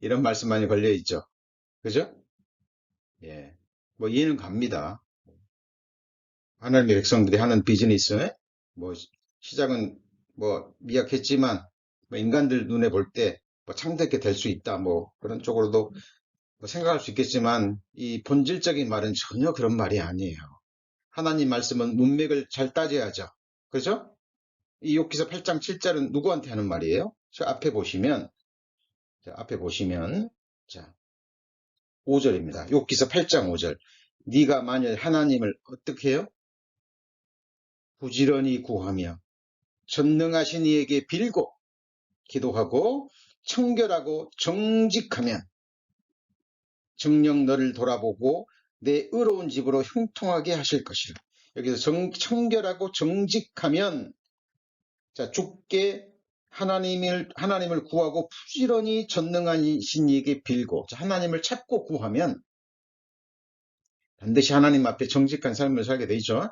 [SPEAKER 1] 이런 말씀 많이 걸려 있죠. 그죠? 예. 뭐 이해는 갑니다. 하나님의 백성들이 하는 비즈니스, 뭐 시작은 뭐 미약했지만 뭐 인간들 눈에 볼 때 뭐 창대하게 될 수 있다. 뭐 그런 쪽으로도 뭐 생각할 수 있겠지만 이 본질적인 말은 전혀 그런 말이 아니에요. 하나님 말씀은 문맥을 잘 따져야죠. 그죠? 이 욥기서 8장 7절은 누구한테 하는 말이에요? 저 앞에 보시면 자 5절입니다. 욥기서 8장 5절. 네가 만일 하나님을 어떻게 해요? 부지런히 구하며 전능하신 이에게 빌고 기도하고 청결하고 정직하면 정녕 너를 돌아보고 내 의로운 집으로 형통하게 하실 것이라. 여기서 청결하고 정직하면 자 주께 하나님을 구하고 부지런히 전능하신 이에게 빌고 자, 하나님을 찾고 구하면 반드시 하나님 앞에 정직한 삶을 살게 되죠.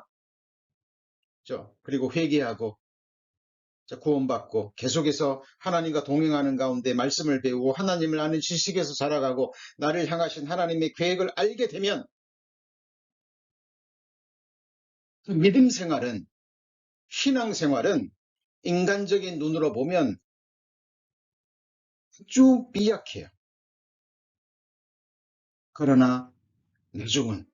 [SPEAKER 1] 그리고 회개하고 구원받고 계속해서 하나님과 동행하는 가운데 말씀을 배우고 하나님을 아는 지식에서 자라가고 나를 향하신 하나님의 계획을 알게 되면 그 믿음 생활은 신앙 생활은 인간적인 눈으로 보면 아주 미약해요. 그러나 나중은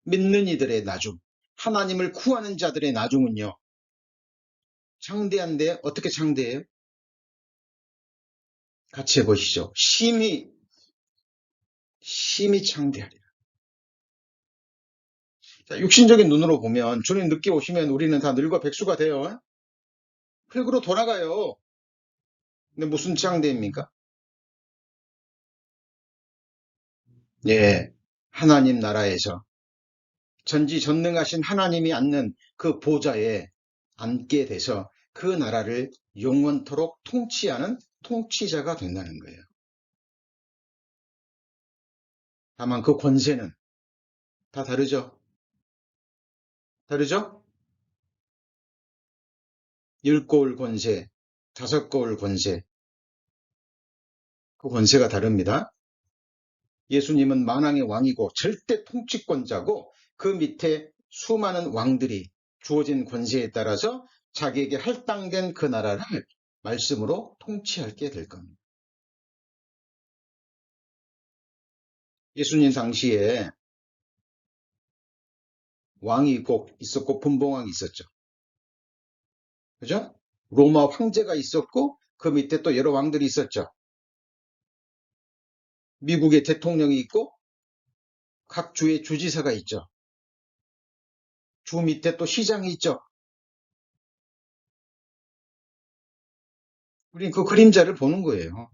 [SPEAKER 1] 믿는 이들의 나중 하나님을 구하는 자들의 나중은요 창대한데 어떻게 창대해요? 같이 해보시죠. 심히 창대하리라. 자, 육신적인 눈으로 보면 주님 늦게 오시면 우리는 다 늙어 백수가 돼요. 흙으로 돌아가요. 근데 무슨 창대입니까? 예, 하나님 나라에서 전지전능하신 하나님이 앉는 그 보좌에 앉게 돼서 그 나라를 영원토록 통치하는 통치자가 된다는 거예요. 다만 그 권세는 다 다르죠? 다르죠? 10거울 권세, 5거울 권세, 그 권세가 다릅니다. 예수님은 만왕의 왕이고 절대 통치권자고 그 밑에 수많은 왕들이 주어진 권세에 따라서 자기에게 할당된 그 나라를 말씀으로 통치하게 될 겁니다. 예수님 당시에 왕이 있었고 분봉왕이 있었죠. 그죠? 로마 황제가 있었고 그 밑에 또 여러 왕들이 있었죠. 미국의 대통령이 있고 각 주의 주지사가 있죠. 주 밑에 또 시장이 있죠. 우린 그 그림자를 보는 거예요.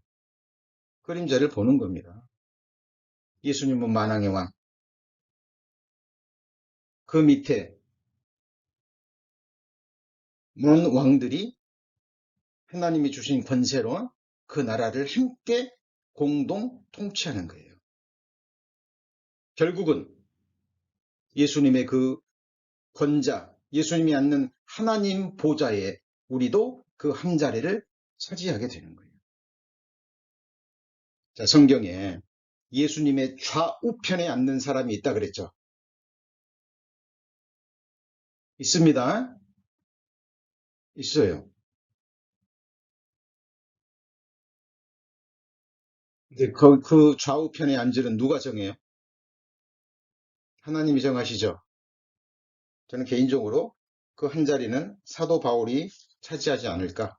[SPEAKER 1] 그림자를 보는 겁니다. 예수님은 만왕의 왕. 그 밑에 많은 왕들이 하나님이 주신 권세로 그 나라를 함께 공동 통치하는 거예요. 결국은 예수님의 그 권자, 예수님이 앉는 하나님 보좌에 우리도 그 한 자리를 차지하게 되는 거예요. 자, 성경에 예수님의 좌우편에 앉는 사람이 있다 그랬죠. 있습니다. 있어요. 근데 그 좌우편에 앉으는 누가 정해요? 하나님이 정하시죠. 저는 개인적으로 그 한 자리는 사도 바울이 차지하지 않을까.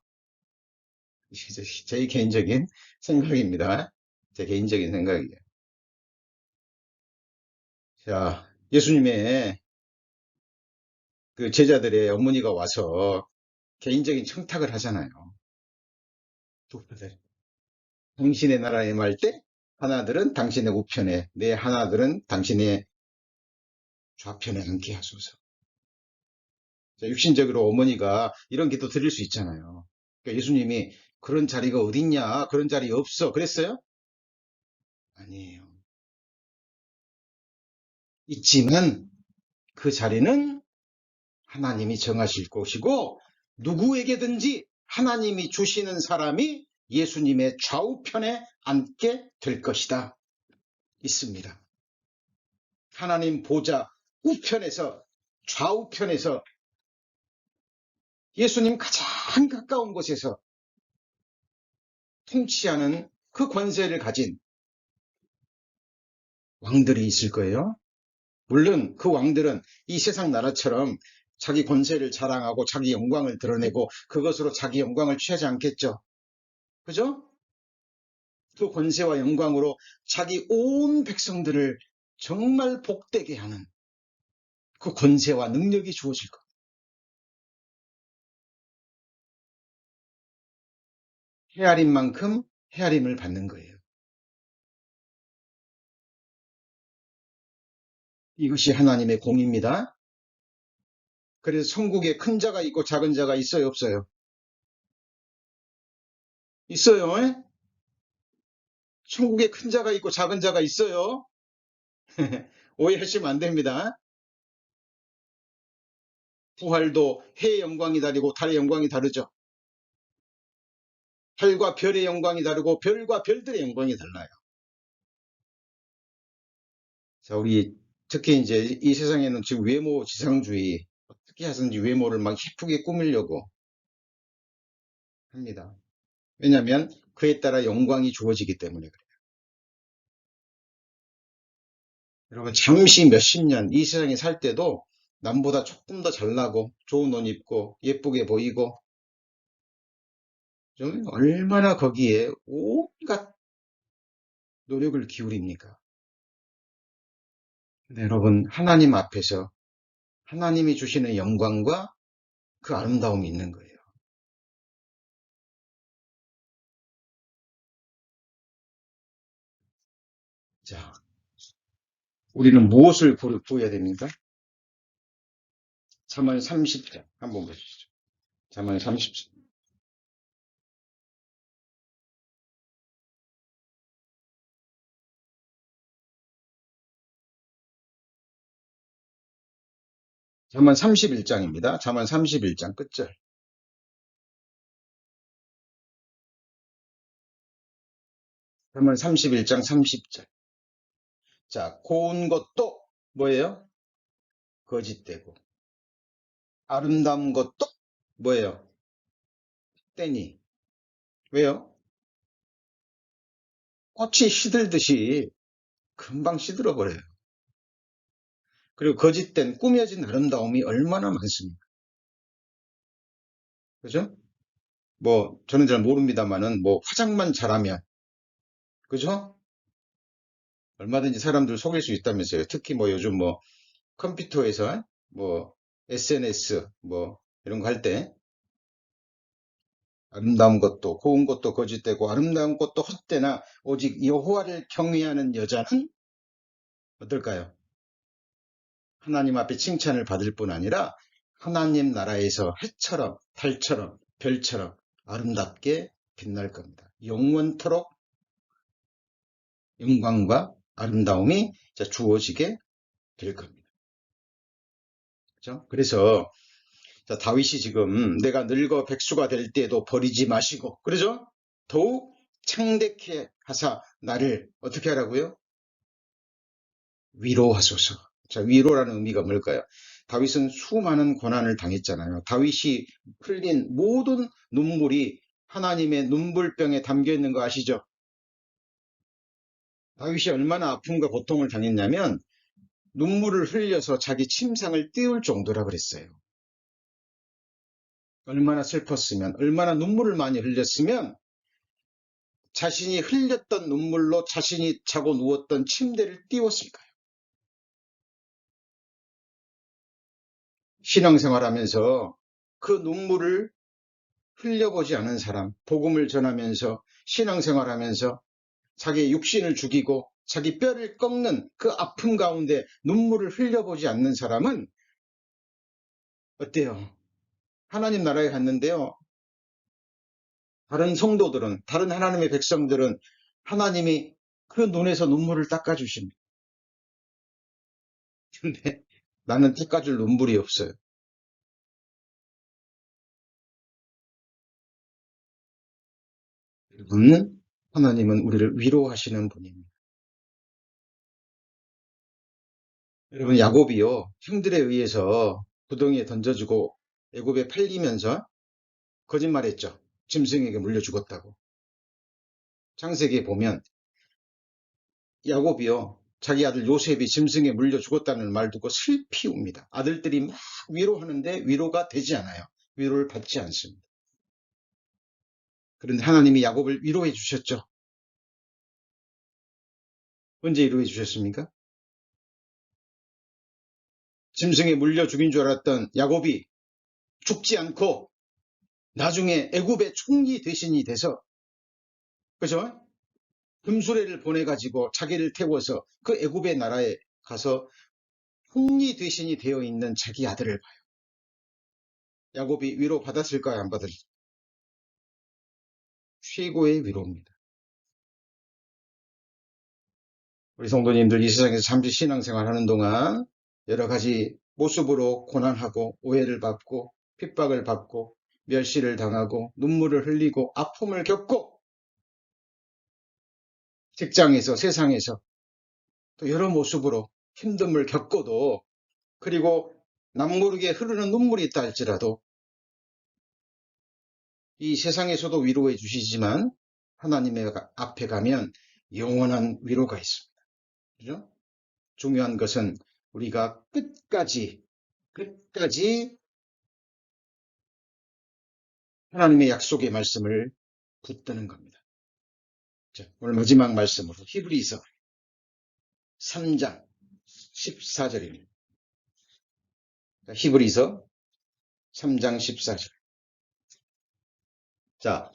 [SPEAKER 1] 제 개인적인 생각입니다. 제 개인적인 생각이에요. 자, 예수님의 그 제자들의 어머니가 와서 개인적인 청탁을 하잖아요. 당신의 나라에 임할 때 하나들은 당신의 우편에, 내 하나들은 당신의 좌편에 앉게 하소서. 자, 육신적으로 어머니가 이런 기도 드릴 수 있잖아요. 그러니까 예수님이 그런 자리가 어딨냐, 그런 자리 없어. 그랬어요? 아니에요. 있지만 그 자리는 하나님이 정하실 것이고 누구에게든지 하나님이 주시는 사람이 예수님의 좌우편에 앉게 될 것이다. 있습니다. 하나님 보좌 우편에서, 좌우편에서, 예수님 가장 가까운 곳에서 통치하는 그 권세를 가진 왕들이 있을 거예요. 물론 그 왕들은 이 세상 나라처럼 자기 권세를 자랑하고 자기 영광을 드러내고 그것으로 자기 영광을 취하지 않겠죠. 그죠? 그 권세와 영광으로 자기 온 백성들을 정말 복되게 하는 그 권세와 능력이 주어질 겁니다. 헤아린 만큼 헤아림을 받는 거예요. 이것이 하나님의 공입니다. 그래서 천국에 큰 자가 있고 작은 자가 있어요, 없어요? 있어요. 에? 천국에 큰 자가 있고 작은 자가 있어요. 오해하시면 안 됩니다. 부활도 해의 영광이 다르고 달의 영광이 다르죠. 달과 별의 영광이 다르고 별과 별들의 영광이 달라요. 자, 우리 특히 이제 이 세상에는 지금 외모 지상주의, 어떻게 하든지 외모를 막 예쁘게 꾸미려고 합니다. 왜냐하면 그에 따라 영광이 주어지기 때문에 그래요. 여러분 잠시 몇십 년 이 세상에 살 때도 남보다 조금 더 잘나고 좋은 옷 입고 예쁘게 보이고 좀 얼마나 거기에 온갖 노력을 기울입니까? 근데 여러분 하나님 앞에서 하나님이 주시는 영광과 그 아름다움이 있는 거예요. 자, 우리는 무엇을 구해야 됩니까? 잠언 30장 한번 보시죠. 잠언 30장. 잠언 31장입니다. 잠언 31장 끝절. 잠언 31장 30절. 자, 고운 것도 뭐예요? 거짓되고 아름다운 것도 뭐예요? 땡이. 왜요? 꽃이 시들듯이 금방 시들어 버려요. 그리고 거짓된 꾸며진 아름다움이 얼마나 많습니까? 그죠? 뭐 저는 잘 모릅니다만은 뭐 화장만 잘하면 그죠? 얼마든지 사람들 속일 수 있다면서요. 특히 뭐 요즘 뭐 컴퓨터에서 뭐 SNS 뭐 이런 거 할 때 아름다운 것도 고운 것도 거짓되고 아름다운 것도 헛되나 오직 여호와를 경외하는 여자는 어떨까요? 하나님 앞에 칭찬을 받을 뿐 아니라 하나님 나라에서 해처럼 달처럼 별처럼 아름답게 빛날 겁니다. 영원토록 영광과 아름다움이 주어지게 될 겁니다. 그렇죠? 그래서 자, 다윗이 지금 내가 늙어 백수가 될 때에도 버리지 마시고 그러죠? 더욱 창대케 하사 나를 어떻게 하라고요? 위로하소서. 자, 위로라는 의미가 뭘까요? 다윗은 수많은 고난을 당했잖아요. 다윗이 흘린 모든 눈물이 하나님의 눈물병에 담겨 있는 거 아시죠? 다윗이 얼마나 아픔과 고통을 당했냐면 눈물을 흘려서 자기 침상을 띄울 정도라 그랬어요. 얼마나 슬펐으면, 얼마나 눈물을 많이 흘렸으면 자신이 흘렸던 눈물로 자신이 자고 누웠던 침대를 띄웠을까요? 신앙생활하면서 그 눈물을 흘려보지 않은 사람, 복음을 전하면서 신앙생활하면서 자기 육신을 죽이고 자기 뼈를 꺾는 그 아픔 가운데 눈물을 흘려보지 않는 사람은 어때요? 하나님 나라에 갔는데요. 다른 성도들은, 다른 하나님의 백성들은 하나님이 그 눈에서 눈물을 닦아주십니다. 근데 나는 닦아줄 눈물이 없어요. 여러분, 하나님은 우리를 위로하시는 분입니다. 여러분, 야곱이요, 형들에 의해서 구덩이에 던져주고 애굽에 팔리면서 거짓말했죠. 짐승에게 물려 죽었다고. 창세기에 보면 야곱이요, 자기 아들 요셉이 짐승에 물려 죽었다는 말 듣고 슬피 웁니다. 아들들이 막 위로하는데 위로가 되지 않아요. 위로를 받지 않습니다. 그런데 하나님이 야곱을 위로해 주셨죠. 언제 위로해 주셨습니까? 짐승에 물려 죽인 줄 알았던 야곱이 죽지 않고 나중에 애굽의 총리 대신이 돼서, 그죠? 금수레를 보내가지고 자기를 태워서 그 애굽의 나라에 가서 총리 대신이 되어 있는 자기 아들을 봐요. 야곱이 위로 받았을까요? 안 받았을까요? 최고의 위로입니다. 우리 성도님들 이 세상에서 잠시 신앙생활 하는 동안 여러 가지 모습으로 고난하고 오해를 받고 핍박을 받고 멸시를 당하고 눈물을 흘리고 아픔을 겪고 직장에서 세상에서 또 여러 모습으로 힘듦을 겪어도, 그리고 남모르게 흐르는 눈물이 있다 할지라도 이 세상에서도 위로해 주시지만 하나님의 앞에 가면 영원한 위로가 있습니다. 그죠? 중요한 것은 우리가 끝까지 하나님의 약속의 말씀을 붙드는 겁니다. 자, 오늘 마지막 말씀으로 히브리서 3장 14절입니다. 히브리서 3장 14절. 자,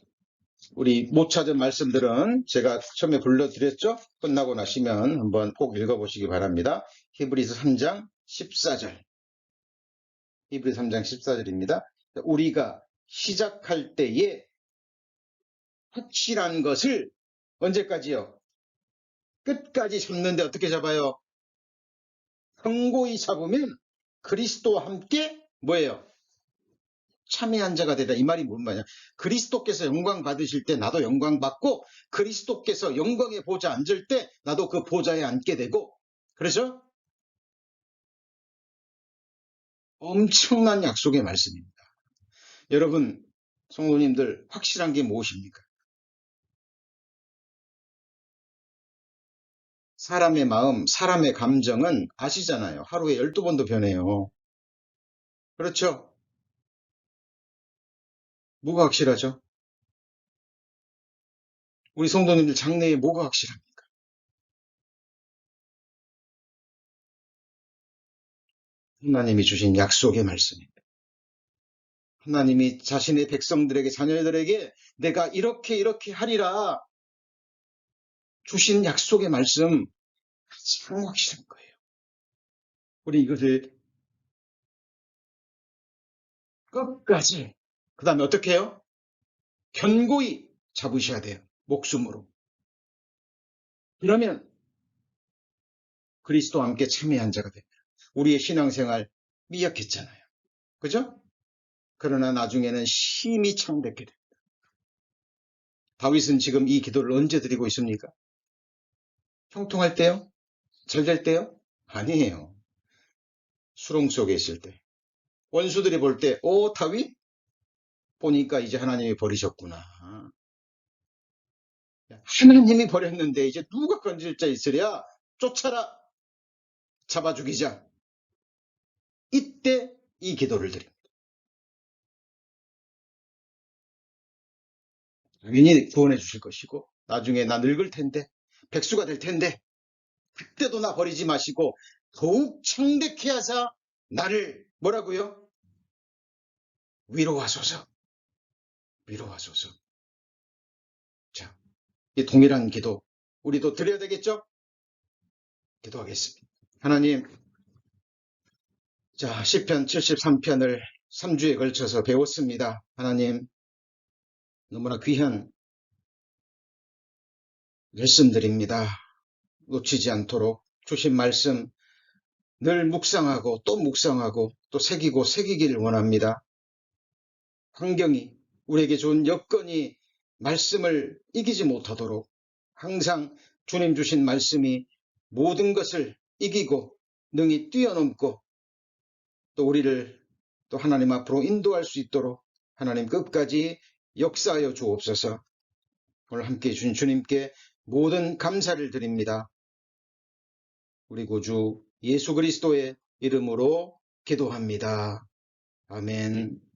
[SPEAKER 1] 우리 못 찾은 말씀들은 제가 처음에 불러드렸죠? 끝나고 나시면 한번 꼭 읽어보시기 바랍니다. 히브리서 3장 14절. 히브리서 3장 14절입니다. 우리가 시작할 때에 확실한 것을 언제까지요? 끝까지 잡는데 어떻게 잡아요? 견고히 잡으면 그리스도와 함께 뭐예요? 참여한 자가 되다. 이 말이 뭔 말이야? 그리스도께서 영광 받으실 때 나도 영광 받고, 그리스도께서 영광의 보좌 앉을 때 나도 그 보좌에 앉게 되고. 그래서 엄청난 약속의 말씀입니다. 여러분 성도님들, 확실한 게 무엇입니까? 사람의 마음, 사람의 감정은 아시잖아요. 하루에 12번도 변해요. 그렇죠? 뭐가 확실하죠? 우리 성도님들 장래에 뭐가 확실합니까? 하나님이 주신 약속의 말씀입니다. 하나님이 자신의 백성들에게, 자녀들에게 내가 이렇게 하리라 주신 약속의 말씀, 가장 확실한 거예요. 우리 이것을 끝까지, 그 다음에 어떻게 해요? 견고히 잡으셔야 돼요. 목숨으로. 그러면 그리스도와 함께 참여한 자가 됩니다. 우리의 신앙생활 미약했잖아요. 그죠? 그러나 나중에는 심히 창백해 됩니다. 다윗은 지금 이 기도를 언제 드리고 있습니까? 형통할 때요? 잘 될 때요? 아니에요. 수렁 속에 있을 때. 원수들이 볼 때, 오, 다윗? 보니까 이제 하나님이 버리셨구나. 하나님이 버렸는데 이제 누가 건질 자 있으랴? 쫓아라! 잡아 죽이자. 이때 이 기도를 드립니다. 당연히 구원해 주실 것이고, 나중에 나 늙을 텐데, 백수가 될 텐데, 그때도 나 버리지 마시고 더욱 창백해 하사 나를 뭐라고요? 위로하소서. 위로하소서. 자, 이 동일한 기도 우리도 드려야 되겠죠? 기도하겠습니다. 하나님, 자, 시편 73편을 3주에 걸쳐서 배웠습니다. 하나님, 너무나 귀한 말씀드립니다. 놓치지 않도록 주신 말씀 늘 묵상하고 또 묵상하고 또 새기고 새기기를 원합니다. 환경이, 우리에게 좋은 여건이 말씀을 이기지 못하도록 항상 주님 주신 말씀이 모든 것을 이기고 능히 뛰어넘고 또 우리를 또 하나님 앞으로 인도할 수 있도록 하나님 끝까지 역사하여 주옵소서. 오늘 함께해 주신 주님께 모든 감사를 드립니다. 우리 구주 예수 그리스도의 이름으로 기도합니다. 아멘.